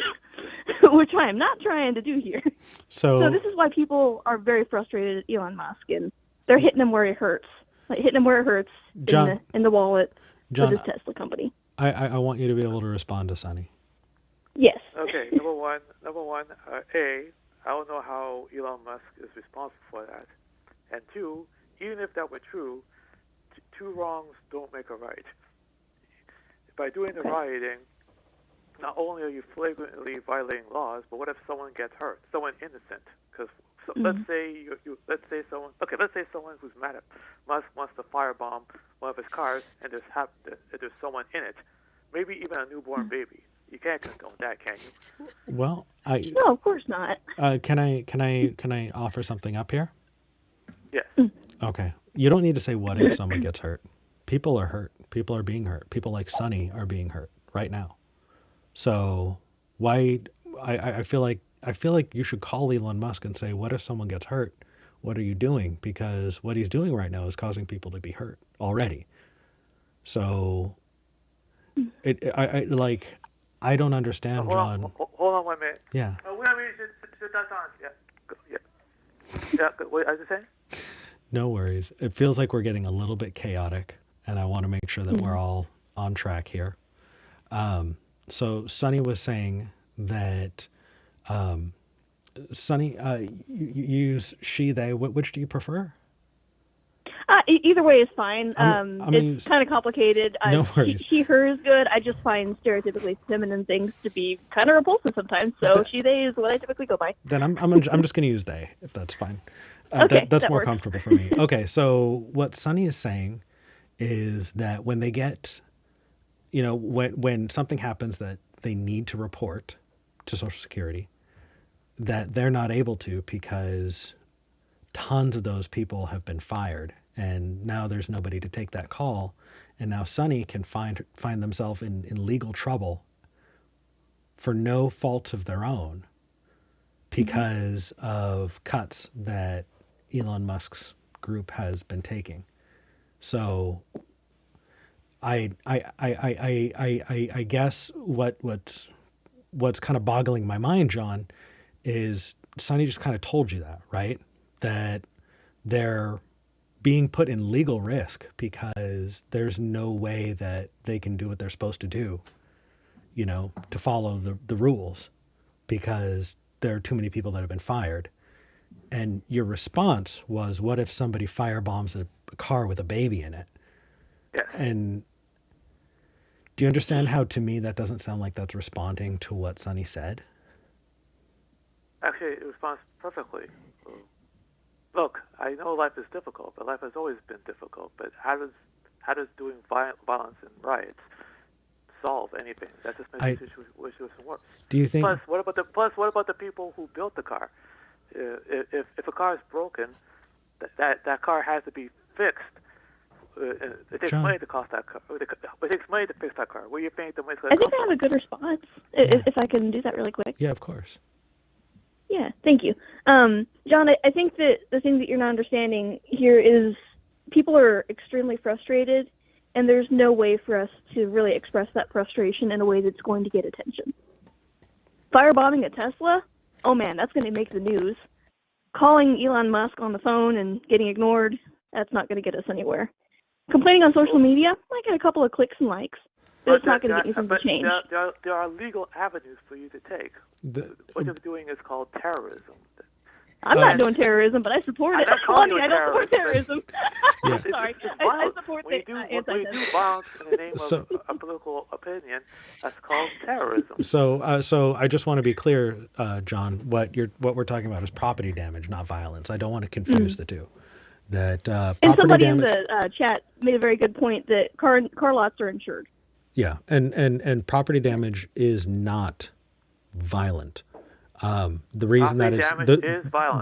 which I am not trying to do here. So this is why people are very frustrated at Elon Musk, and they're hitting him where it hurts, like hitting him where it hurts, John, in the wallet, John, with his Tesla company. I want you to be able to respond to Sunny. Yes. Okay. Number one. I don't know how Elon Musk is responsible for that. And two, even if that were true, two wrongs don't make a right. By doing the rioting, not only are you flagrantly violating laws, but what if someone gets hurt, someone innocent? Because let's say let's say someone who's mad at Musk wants to firebomb one of his cars, and there's someone in it, maybe even a newborn baby. You can't condone that, can you? Well, no, of course not. Can I offer something up here? Yes. Okay. You don't need to say what if someone gets hurt. People are hurt. People are being hurt. People like Sunny are being hurt right now. So why? I feel like you should call Elon Musk and say, what if someone gets hurt? What are you doing? Because what he's doing right now is causing people to be hurt already. So I don't understand, John. Hold on 1 minute. Yeah. Wait a minute. That's on. Yeah. What are you saying? No worries. It feels like we're getting a little bit chaotic, and I want to make sure that we're all on track here. So Sunny was saying that Sunny, you use she, they. Which do you prefer? Either way is fine. I'm It's kind of complicated. No worries. She, her is good. I just find stereotypically feminine things to be kind of repulsive sometimes. So she, they is what I typically go by. Then I'm just going to use they, if that's fine. Okay, that's that more works. comfortable for me. Okay, so what Sunny is saying is that when they get, when something happens that they need to report to Social Security, that they're not able to because tons of those people have been fired, and now there's nobody to take that call, and now Sunny can find themselves in legal trouble for no fault of their own because of cuts that Elon Musk's group has been taking. So I guess what's kind of boggling my mind, John, is Sunny just kind of told you that, right? That they're being put in legal risk because there's no way that they can do what they're supposed to do, to follow the rules, because there are too many people that have been fired. And your response was, what if somebody firebombs a car with a baby in it? Yes. And do you understand how, to me, that doesn't sound like that's responding to what Sunny said? Actually, it responds perfectly. Look, I know life is difficult, but life has always been difficult. But how does doing violence and riots solve anything? That just makes the situation worse. Do you think? Plus, what about the people who built the car? If a car is broken, that car has to be fixed. It takes money to cost that car. It takes money to fix that car. Where do you think the money's going to I think I have a good response, if I can do that really quick. Yeah, of course. Yeah, thank you. John, I think that the thing that you're not understanding here is people are extremely frustrated, and there's no way for us to really express that frustration in a way that's going to get attention. Firebombing a Tesla? Oh man, that's going to make the news. Calling Elon Musk on the phone and getting ignored, that's not going to get us anywhere. Complaining on social media, might get a couple of clicks and likes, but it's not going to get anything to change. There are legal avenues for you to take. What you're doing is called terrorism. I'm not doing terrorism, but I support it. Honey, I don't support terrorism. Yeah. Sorry. I support when you do violence in the name of a political opinion, that's called terrorism. So I just want to be clear, John. What we're talking about is property damage, not violence. I don't want to confuse the two. That and somebody damage, in the chat made a very good point that car lots are insured. Yeah, and property damage is not violent. The reason that it's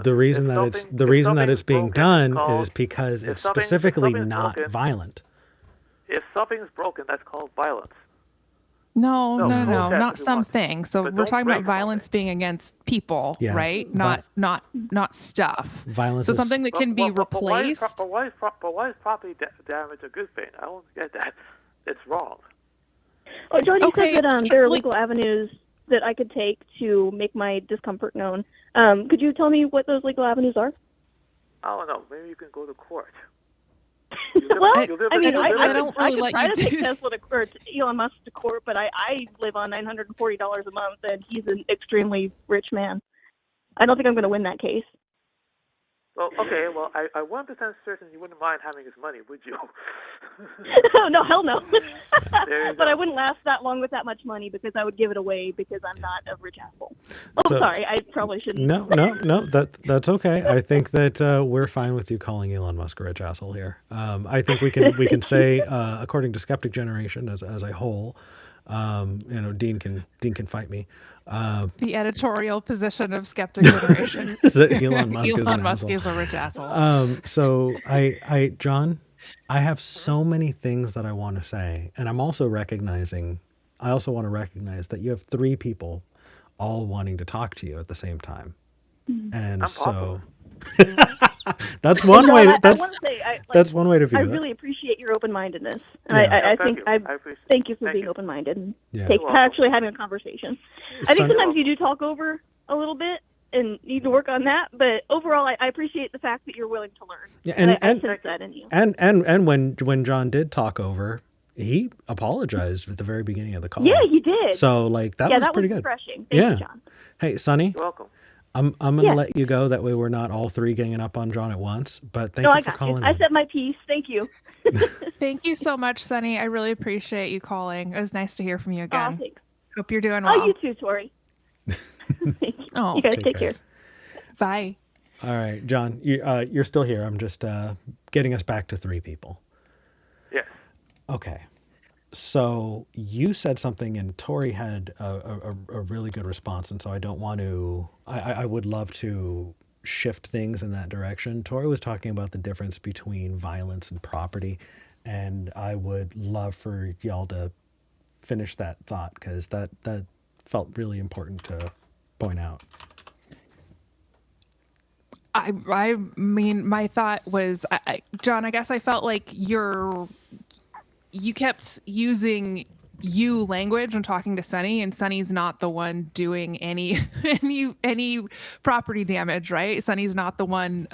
the reason that it's being done is because it's specifically not violent. If something's broken, that's called violence. No, not something. So we're talking about violence being against people, right? Not stuff. Violence. So something that can be replaced. But why is property damage a good thing? I don't get that. It's wrong. Oh, John, you said that there are legal avenues that I could take to make my discomfort known. Could you tell me what those legal avenues are? I don't know. Maybe you can go to court. Well, I don't really let you take Tesla or Elon Musk to court, but I live on $940 a month, and he's an extremely rich man. I don't think I'm going to win that case. Well, okay. Well, I 100% certain you wouldn't mind having his money, would you? No, hell no. But I wouldn't last that long with that much money because I would give it away because I'm not a rich asshole. Sorry, I probably shouldn't. No, that's okay. I think that we're fine with you calling Elon Musk a rich asshole here. I think we can say, according to Skeptic Generation as a whole, Dean can fight me. The editorial position of Skeptic Generation that Elon Musk is a rich asshole. So John, I have so many things that I want to say, and I also want to recognize that you have 3 people all wanting to talk to you at the same time. And so that's one way. That's one way to view it. I really appreciate your open-mindedness. I thank you for being open-minded and actually having a conversation. I think sometimes you do talk over a little bit and need to work on that, but overall, I appreciate the fact that you're willing to learn. Yeah, and I sense that in you. And when John did talk over, he apologized at the very beginning of the call. Yeah, he did. So like that yeah, was that pretty was good. refreshing. Thank you, John. Hey, Sonny, You're welcome. I'm gonna Yeah. let you go. That way we're not all three ganging up on John at once. But thank No, you I for got calling you. I in. said my piece. Thank you. Thank you so much, Sunny. I really appreciate you calling. It was nice to hear from you Oh, again. thanks. Hope you're doing Oh, well. you too, Tori. Thank you. Oh, You guys Take take care. care. bye. All right, John, you're still here. I'm just getting us back to three people. Yes. Okay. So you said something, and Tori had a really good response, and so I don't want to. I would love to shift things in that direction. Tori was talking about the difference between violence and property, and I would love for y'all to finish that thought because that felt really important to point out. I mean, my thought was, John, I guess I felt like you kept using you language when talking to Sunny, and Sunny's not the one doing any property damage, right? Sunny's not the one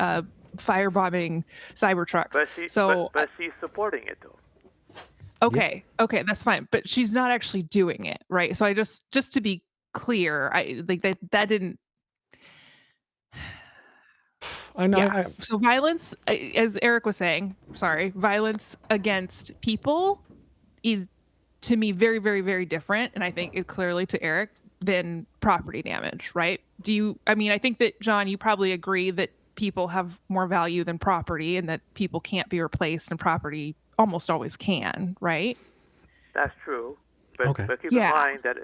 firebombing Cybertrucks. But So she's supporting it though. okay, that's fine, but she's not actually doing it, right? So I just to be clear, I like that didn't. I know. Yeah. So violence, as Eric was saying, violence against people is to me very, very, very different, and I think it clearly to Eric than property damage, right? I think that, John, you probably agree that people have more value than property and that people can't be replaced and property almost always can, right? That's true. But, Okay. but keep in mind that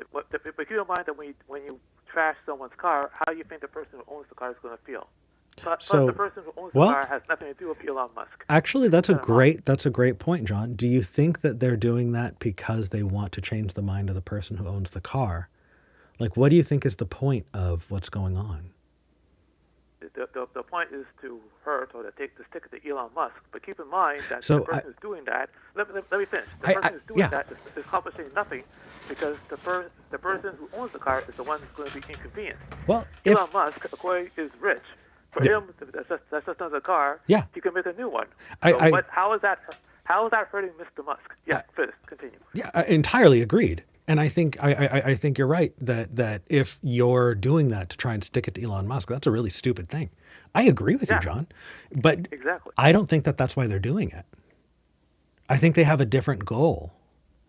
when you trash someone's car, how do you think the person who owns the car is going to feel? Plus, So- the person who owns the car has nothing to do with Elon Musk. Actually, that's a great point, John. Do you think that they're doing that because they want to change the mind of the person who owns the car? Like, what do you think is the point of what's going on? The point is to hurt or to stick it to Elon Musk. But keep in mind that So the person who's doing that. Let me finish. The person who's doing that is accomplishing nothing because the person who owns the car is the one who's going to be inconvenienced. Well, Elon Musk, according, is rich. For him, that's just another car. Yeah. He can make a new one. How is that hurting Mr. Musk? Yeah, finish. Continue. Yeah, I entirely agreed. And I think I think you're right that if you're doing that to try and stick it to Elon Musk, that's a really stupid thing. I agree with you, John, but Exactly. I don't think that that's why they're doing it. I think they have a different goal,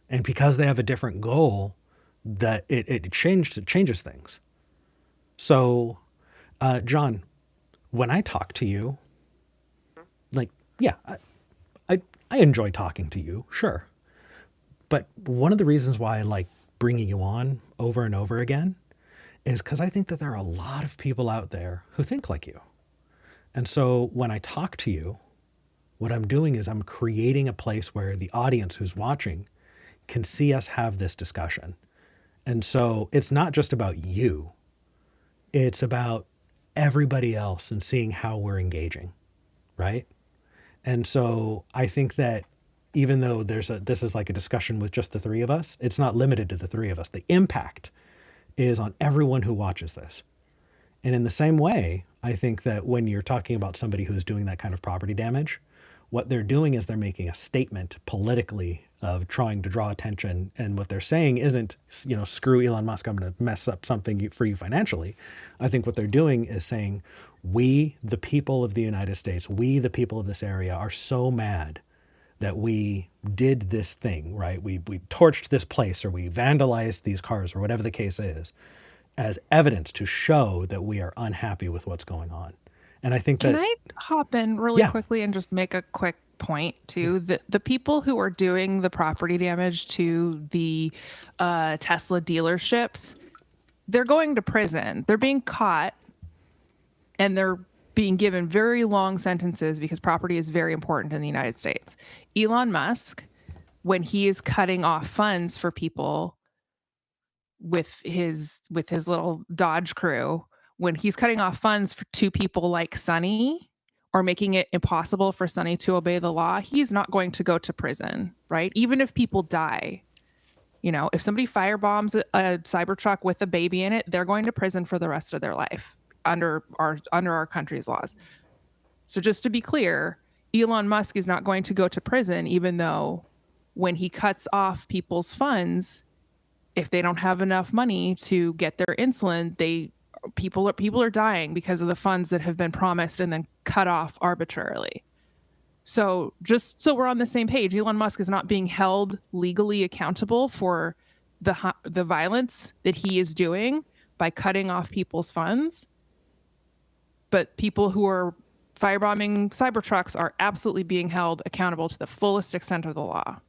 and because they have a different goal, that it changes things. So, John, when I talk to you, like, yeah, I enjoy talking to you, sure. But one of the reasons why I like bringing you on over and over again is because I think that there are a lot of people out there who think like you. And so when I talk to you, what I'm doing is I'm creating a place where the audience who's watching can see us have this discussion. And so it's not just about you, it's about everybody else and seeing how we're engaging, right? And so I think that even though this is like a discussion with just the three of us, it's not limited to the three of us. The impact is on everyone who watches this. And in the same way, I think that when you're talking about somebody who's doing that kind of property damage, what they're doing is they're making a statement politically of trying to draw attention. And what they're saying isn't, screw Elon Musk, I'm going to mess up something for you financially. I think what they're doing is saying, we, the people of the United States, we, the people of this area, are so mad that we did this thing, right? We torched this place or we vandalized these cars or whatever the case is as evidence to show that we are unhappy with what's going on. And I think Can I hop in really quickly and just make a quick point too? That the people who are doing the property damage to the Tesla dealerships, they're going to prison. They're being caught and they're being given very long sentences because property is very important in the United States. Elon Musk, when he is cutting off funds for people with his little Dodge crew, when he's cutting off funds to people like Sunny or making it impossible for Sunny to obey the law, he's not going to go to prison, right? Even if people die. If somebody firebombs a Cybertruck with a baby in it, they're going to prison for the rest of their life under our country's laws. So just to be clear, Elon Musk is not going to go to prison, even though when he cuts off people's funds, if they don't have enough money to get their insulin, people are dying because of the funds that have been promised and then cut off arbitrarily. So just so we're on the same page, Elon Musk is not being held legally accountable for the violence that he is doing by cutting off people's funds. But people who are firebombing Cybertrucks are absolutely being held accountable to the fullest extent of the law.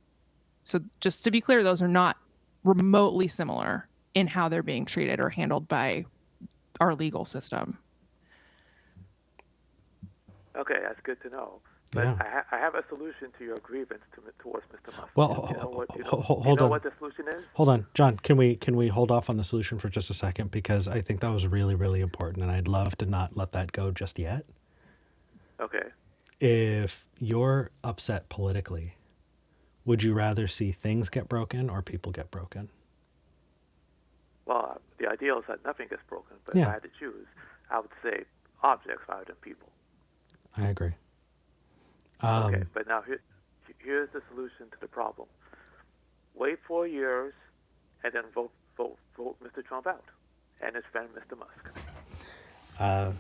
So just to be clear, those are not remotely similar in how they're being treated or handled by our legal system. Okay, that's good to know. But Yeah. I have a solution to your grievance towards Mr. Musk. Well, hold on. What the solution is? Hold on, John. Can we hold off on the solution for just a second, because I think that was really, really important, and I'd love to not let that go just yet. Okay. If you're upset politically, would you rather see things get broken or people get broken? Well, the ideal is that nothing gets broken, but Yeah. if I had to choose, I would say objects rather than people. I agree. Okay, but now here's the solution to the problem. Wait 4 years and then vote Mr. Trump out and his friend Mr. Musk.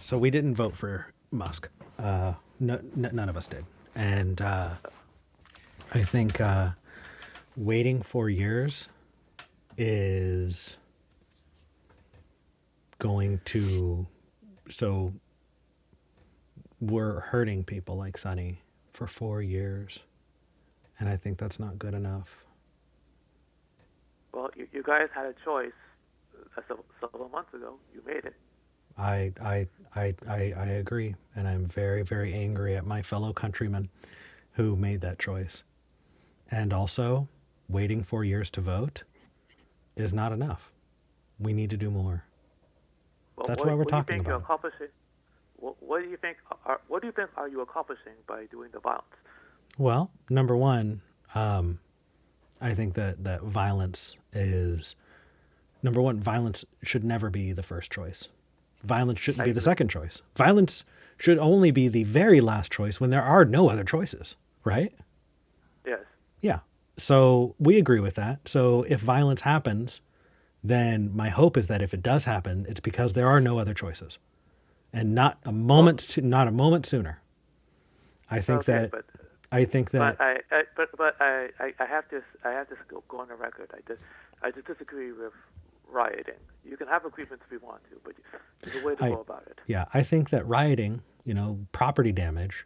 So we didn't vote for Musk. None of us did. And I think waiting 4 years is going to... So we're hurting people like Sonny for 4 years. And I think that's not good enough. Well, you guys had a choice several months ago. You made it. I agree, and I'm very, very angry at my fellow countrymen who made that choice. And also, waiting 4 years to vote is not enough. We need to do more. Well, That's why we're talking about it. What do you think? What do you think are you accomplishing by doing the violence? Well, number one, I think that violence is... Number one, violence should never be the first choice. Violence shouldn't be the second choice. Violence should only be the very last choice when there are no other choices, right? Yes. Yeah. So we agree with that. So if violence happens, then my hope is that if it does happen, it's because there are no other choices, and not a moment sooner. I think that. But I think that. But I have to go on the record. I just disagree with rioting. You can have a grievance if you want to, but there's a way to go about it. Yeah, I think that rioting, property damage,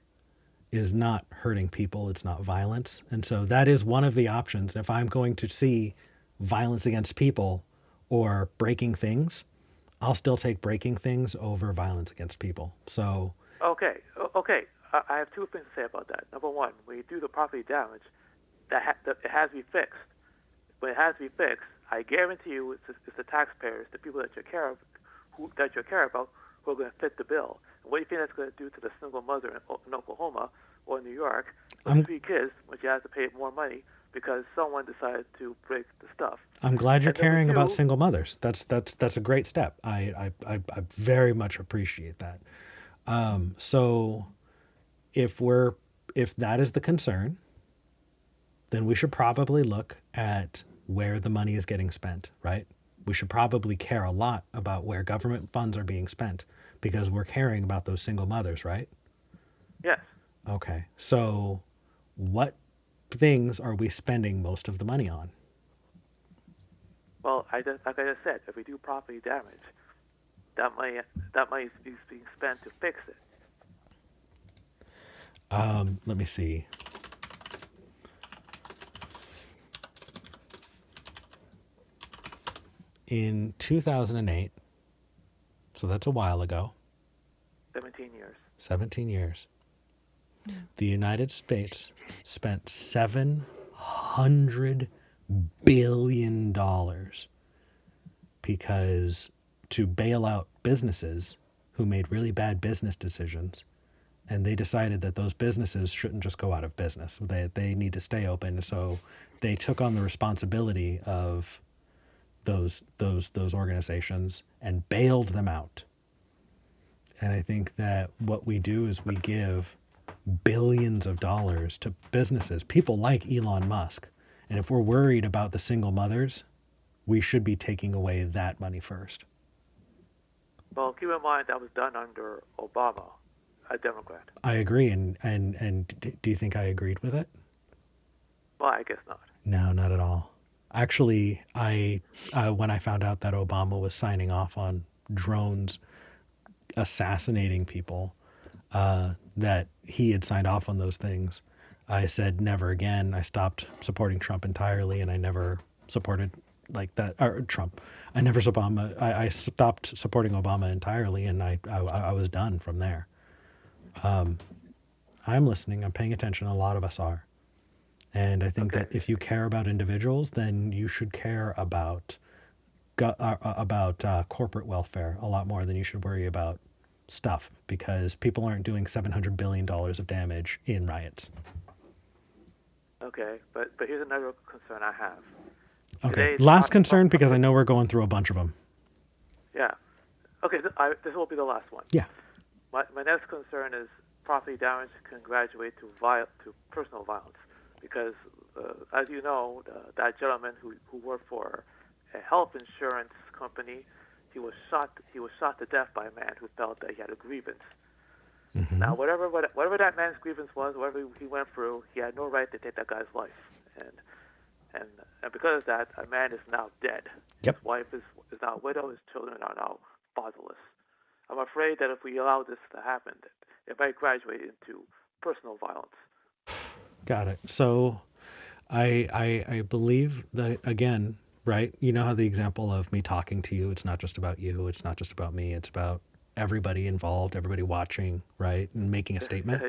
is not hurting people. It's not violence. And so that is one of the options. If I'm going to see violence against people or breaking things, I'll still take breaking things over violence against people. So... Okay. I have two things to say about that. Number one, when you do the property damage, it has to be fixed. When it has to be fixed, I guarantee you it's the taxpayers, the people that you care about, who are going to fit the bill. And what do you think that's going to do to the single mother in Oklahoma or New York with 3 kids when she has to pay more money because someone decided to break the stuff? I'm glad you're caring about single mothers. That's a great step. I very much appreciate that. So if that is the concern, then we should probably look at where the money is getting spent, right? We should probably care a lot about where government funds are being spent, because we're caring about those single mothers, right? Yes. Okay. So what things are we spending most of the money on? Well, like I just said, if we do property damage, that money is being spent to fix it. Let me see. In 2008, so that's a while ago. 17 years. 17 years. The United States spent $700 billion to bail out businesses who made really bad business decisions, and they decided that those businesses shouldn't just go out of business. They need to stay open. So they took on the responsibility of those organizations and bailed them out. And I think that what we do is we give billions of dollars to businesses, people like Elon Musk, And if we're worried about the single mothers, we should be taking away that money first. Well, keep in mind that was done under Obama, a Democrat. I agree. And do you think I agreed with it? Well, I guess not. No, not at all. Actually, when I found out that Obama was signing off on drones assassinating people, that he had signed off on those things, I said never again. I stopped supporting Trump entirely, and I never supported like that or Trump. I never I stopped supporting Obama entirely, and I was done from there. I'm listening. I'm paying attention. A lot of us are. And I think that if you care about individuals, then you should care about corporate welfare a lot more than you should worry about stuff, because people aren't doing $700 billion of damage in riots. Okay, but here's another concern I have. Okay, last concern, because I know we're going through a bunch of them. Yeah. Okay, this will be the last one. Yeah. My next concern is property damage can graduate to personal violence. Because, as you know, that gentleman who worked for a health insurance company, he was shot to death by a man who felt that he had a grievance. Mm-hmm. Now, whatever that man's grievance was, whatever he went through, he had no right to take that guy's life. And because of that, a man is now dead. Yep. His wife is now a widow. His children are now fatherless. I'm afraid that if we allow this to happen, it might graduate into personal violence. Got it. So I believe that, again, right? You know how the example of me talking to you, it's not just about you, it's not just about me, it's about everybody involved, everybody watching, right? And making a statement.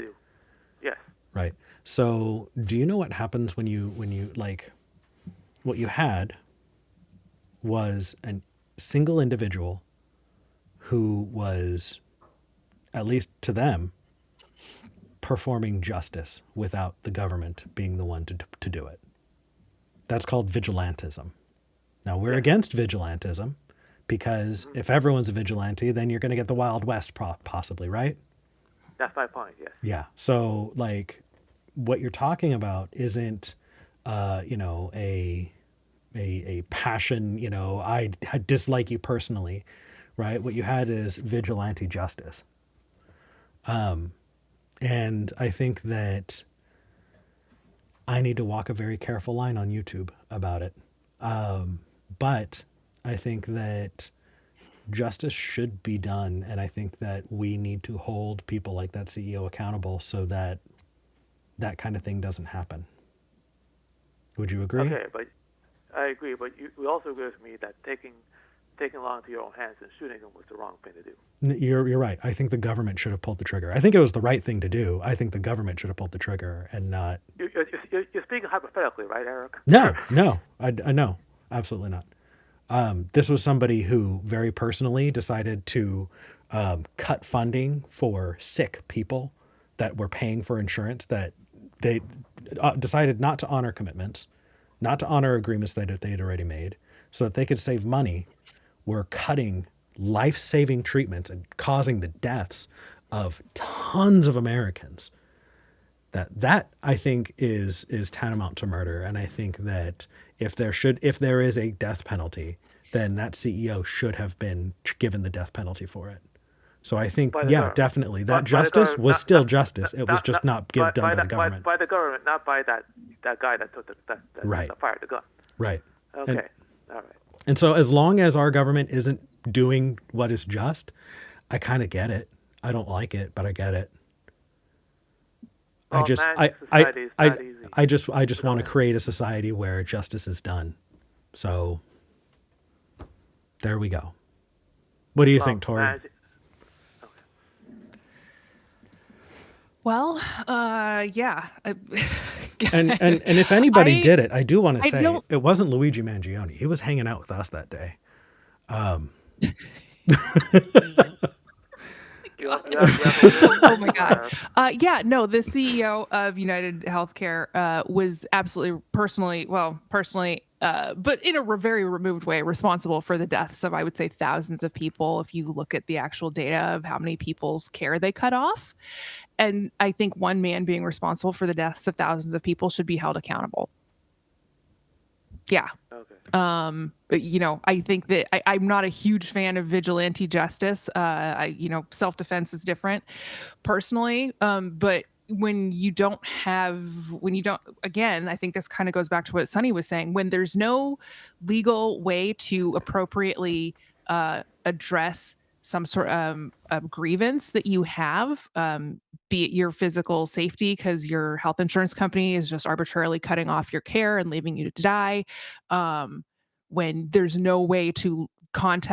Yes. Right. So do you know what happens when you like, what you had was a single individual who was, at least to them, performing justice without the government being the one to do it. That's called vigilantism. Now, we're against vigilantism because if everyone's a vigilante, then you're going to get the Wild West possibly, right? That's my point, yes. Yeah. So, like, what you're talking about isn't, a passion, I dislike you personally, right? What you had is vigilante justice. And I think that I need to walk a very careful line on YouTube about it. But I think that justice should be done. And I think that we need to hold people like that CEO accountable so that that kind of thing doesn't happen. Would you agree? Okay, but I agree. But you also agree with me that taking law into your own hands and shooting them was the wrong thing to do. You're right. I think the government should have pulled the trigger. I think it was the right thing to do. I think the government should have pulled the trigger and not. You're speaking hypothetically, right, Eric? No, I no, absolutely not. This was somebody who very personally decided to cut funding for sick people that were paying for insurance, that they decided not to honor commitments, not to honor agreements that they had already made, so that they could save money. Were cutting life-saving treatments and causing the deaths of tons of Americans. That I think is tantamount to murder. And I think that if there is a death penalty, then that CEO should have been given the death penalty for it. So I think, definitely that justice was still justice. It was just not done by the government. By the government, not by that guy that took that fired the gun. Right. Okay. All right. And so as long as our government isn't doing what is just, I kind of get it. I don't like it, but I get it. Well, I just want to create a society where justice is done. So there we go. What do you think, Tori? Well, yeah. and if anybody did it, I do want to say it wasn't Luigi Mangione. He was hanging out with us that day. Oh my God. Yeah, no, the CEO of United Healthcare was absolutely personally, but in a very removed way, responsible for the deaths of, I would say, thousands of people. If you look at the actual data of how many people's care they cut off. And I think one man being responsible for the deaths of thousands of people should be held accountable. Yeah. Okay. I think that I'm not a huge fan of vigilante justice. Self-defense is different personally. But again, I think this kind of goes back to what Sunny was saying. When there's no legal way to appropriately address some sort of grievance that you have, be it your physical safety because your health insurance company is just arbitrarily cutting off your care and leaving you to die. When there's no way to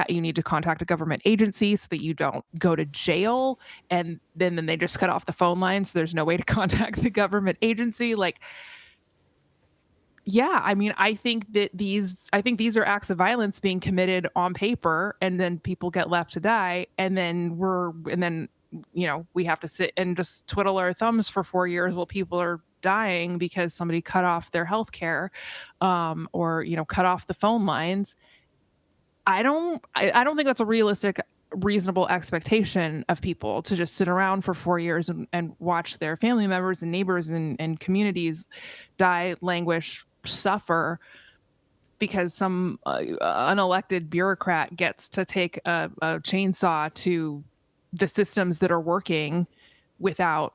you need to contact a government agency so that you don't go to jail, and then they just cut off the phone line, so there's no way to contact the government agency. Like, yeah, I mean, I think these are acts of violence being committed on paper, and then people get left to die, and then we have to sit and just twiddle our thumbs for 4 years while people are dying because somebody cut off their health care, or cut off the phone lines. I don't think that's a reasonable expectation of people to just sit around for 4 years and watch their family members and neighbors and communities die, languish, suffer because some unelected bureaucrat gets to take a chainsaw to the systems that are working without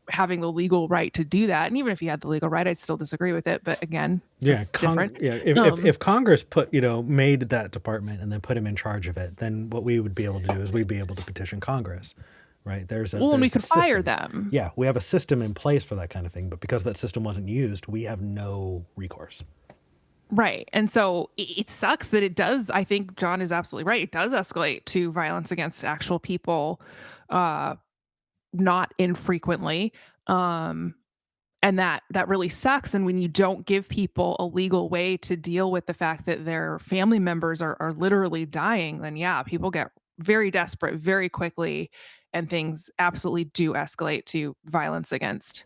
having the legal right to do that. And even if he had the legal right, I'd still disagree with it. But again, it's different. If Congress made that department and then put him in charge of it, then what we would be able to do is we'd be able to petition Congress, right? And we could fire them. Yeah, we have a system in place for that kind of thing, but because that system wasn't used, we have no recourse. Right. And so it sucks that it does. I think John is absolutely right. It does escalate to violence against actual people, not infrequently. And that really sucks. And when you don't give people a legal way to deal with the fact that their family members are literally dying, then yeah, people get very desperate very quickly, and things absolutely do escalate to violence against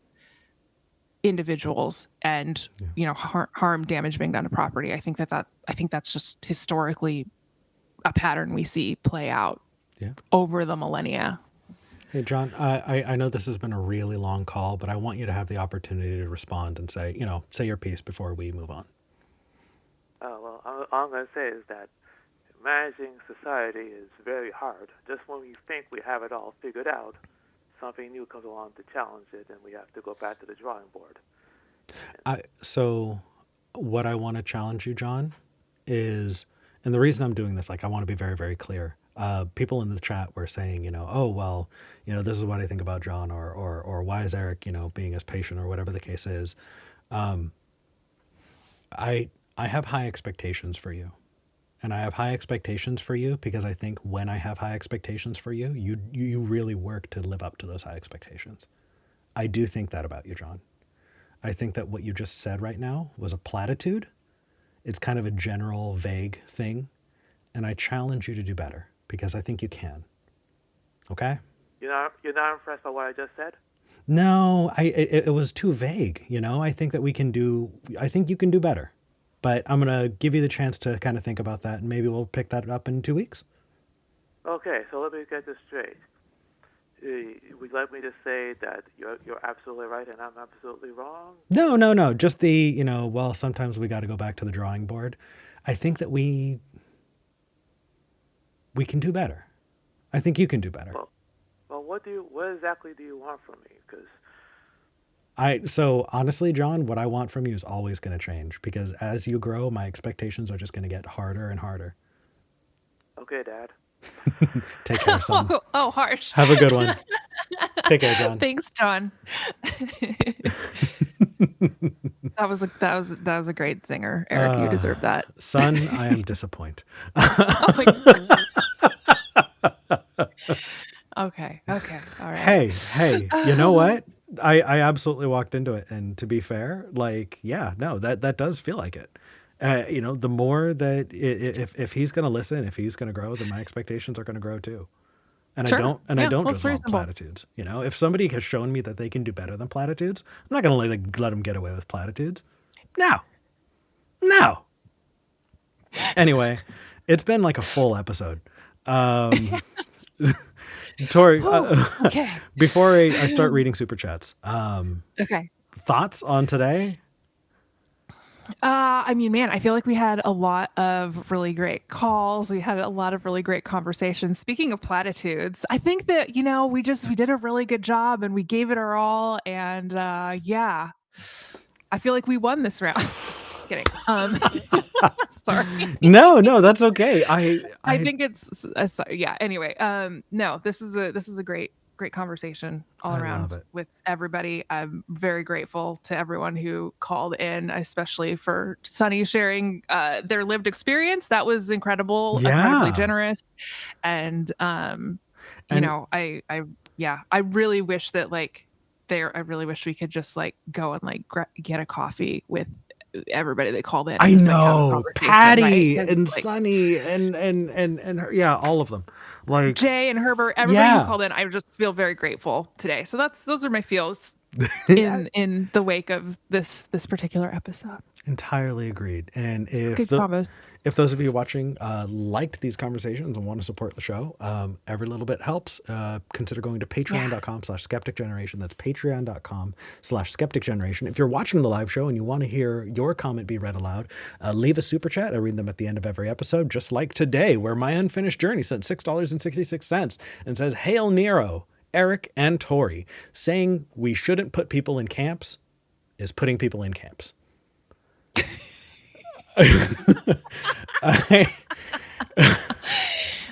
individuals and harm, damage being done to property. I think that's just historically a pattern we see play out over the millennia. Hey, John, I know this has been a really long call, but I want you to have the opportunity to respond and say your piece before we move on. Well, all I'm going to say is that managing society is very hard. Just when we think we have it all figured out, something new comes along to challenge it, and we have to go back to the drawing board. So what I want to challenge you, John, is, and the reason I'm doing this, I want to be very, very clear. People in the chat were saying, this is what I think about John, or why is Eric, being as patient, or whatever the case is. I have high expectations for you. And I have high expectations for you because I think when I have high expectations for you, you really work to live up to those high expectations. I do think that about you, John. I think that what you just said right now was a platitude. It's kind of a general, vague thing. And I challenge you to do better because I think you can. Okay? You're not impressed by what I just said? No, it was too vague. I think that I think you can do better. But I'm going to give you the chance to kind of think about that, and maybe we'll pick that up in 2 weeks. Okay, so let me get this straight. Would you like me to say that you're absolutely right and I'm absolutely wrong? No. Just the, sometimes we got to go back to the drawing board. I think that we can do better. I think you can do better. Well, what exactly do you want from me? Because so honestly, John, what I want from you is always going to change because as you grow, my expectations are just going to get harder and harder. Okay, Dad. Take care, son. Oh, harsh. Have a good one. Take care, John. Thanks, John. That was a great singer, Eric. You deserve that. Son, I am disappointed. Oh my God. Okay. All right. Hey, you know what? I absolutely walked into it, and to be fair, that does feel like it. The more that if he's going to listen, if he's going to grow, then my expectations are going to grow too. And sure. I don't just want platitudes. If somebody has shown me that they can do better than platitudes, I'm not going to let them get away with platitudes. No. Anyway, it's been like a full episode. Tori, okay. Before I start reading super chats, okay. Thoughts on today? I mean, man, I feel like we had a lot of really great calls. We had a lot of really great conversations. Speaking of platitudes, I think that, we did a really good job and we gave it our all. And yeah, I feel like we won this round. Just kidding. Sorry. No, that's okay. I think it's yeah. Anyway, no, this is a great conversation all I around love it. with everybody. I'm very grateful to everyone who called in, especially for Sunny sharing their lived experience. That was incredible, incredibly Yeah. generous, and And- I really wish that I really wish we could just go and get a coffee with everybody that called in. I And just, have a know conversation, Patty right? 'Cause, and Sunny and her, yeah, all of them. Like Jay and Herbert, everybody who called in, I just feel very grateful today. So those are my feels in the wake of this particular episode. Entirely agreed. And Good combos. if those of you watching liked these conversations and want to support the show, every little bit helps. Consider going to patreon.com/skepticgeneration. That's patreon.com/skepticgeneration. If you're watching the live show and you want to hear your comment be read aloud, leave a super chat. I read them at the end of every episode, just like today, where My Unfinished Journey sent $6.66 and says, "Hail Nero, Eric and Tori. Saying we shouldn't put people in camps is putting people in camps."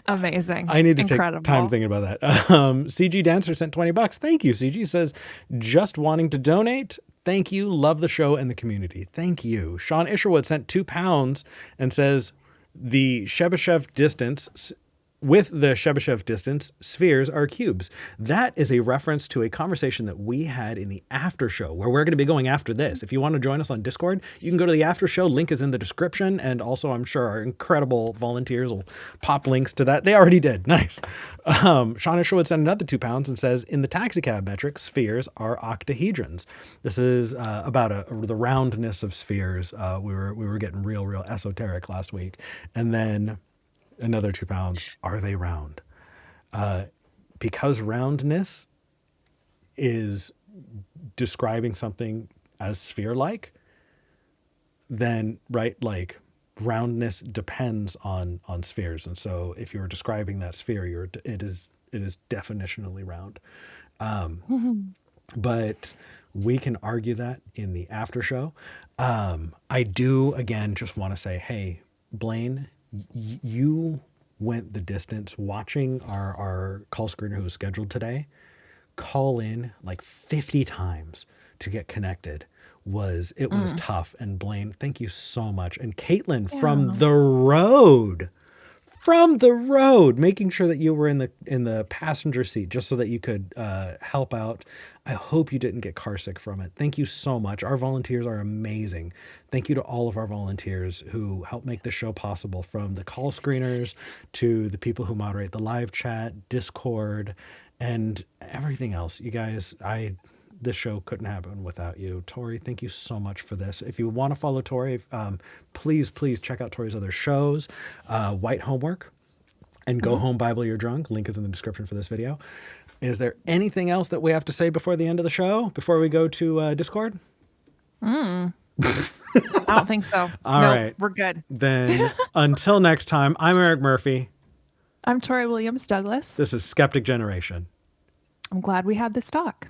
Amazing. I need to Incredible. take time thinking about that. CG Dancer sent $20. Thank you, CG. Says, just wanting to donate. Thank you. Love the show and the community. Thank you. Sean Isherwood sent £2 and says, the Chebyshev distance... With the Chebyshev distance, spheres are cubes. That is a reference to a conversation that we had in the after show, where we're going to be going after this. If you want to join us on Discord, you can go to the after show. Link is in the description. And also, I'm sure our incredible volunteers will pop links to that. They already did. Nice. Sean Isherwood sent another £2 and says, in the taxicab metric, spheres are octahedrons. This is about the roundness of spheres. We were getting real esoteric last week. And then another £2. Are they round? Because roundness is describing something as sphere-like, then roundness depends on spheres. And so if you're describing that sphere, it is definitionally round. But we can argue that in the after show. I do again just want to say, hey, Blaine, you went the distance. Watching our call screener who was scheduled today call in 50 times to get connected was tough. And Blaine, thank you so much. And Caitlin from the road, making sure that you were in the passenger seat just so that you could help out. I hope you didn't get car sick from it. Thank you so much. Our volunteers are amazing. Thank you to all of our volunteers who help make this show possible, from the call screeners to the people who moderate the live chat, Discord, and everything else. You guys, this show couldn't happen without you. Tori, thank you so much for this. If you want to follow Tori, please check out Tori's other shows, White Homework and Go Home Bible You're Drunk. Link is in the description for this video. Is there anything else that we have to say before the end of the show, before we go to Discord? I don't think so. All right. We're good. Then until next time, I'm Eric Murphy. I'm Tori Williams Douglas. This is Skeptic Generation. I'm glad we had this talk.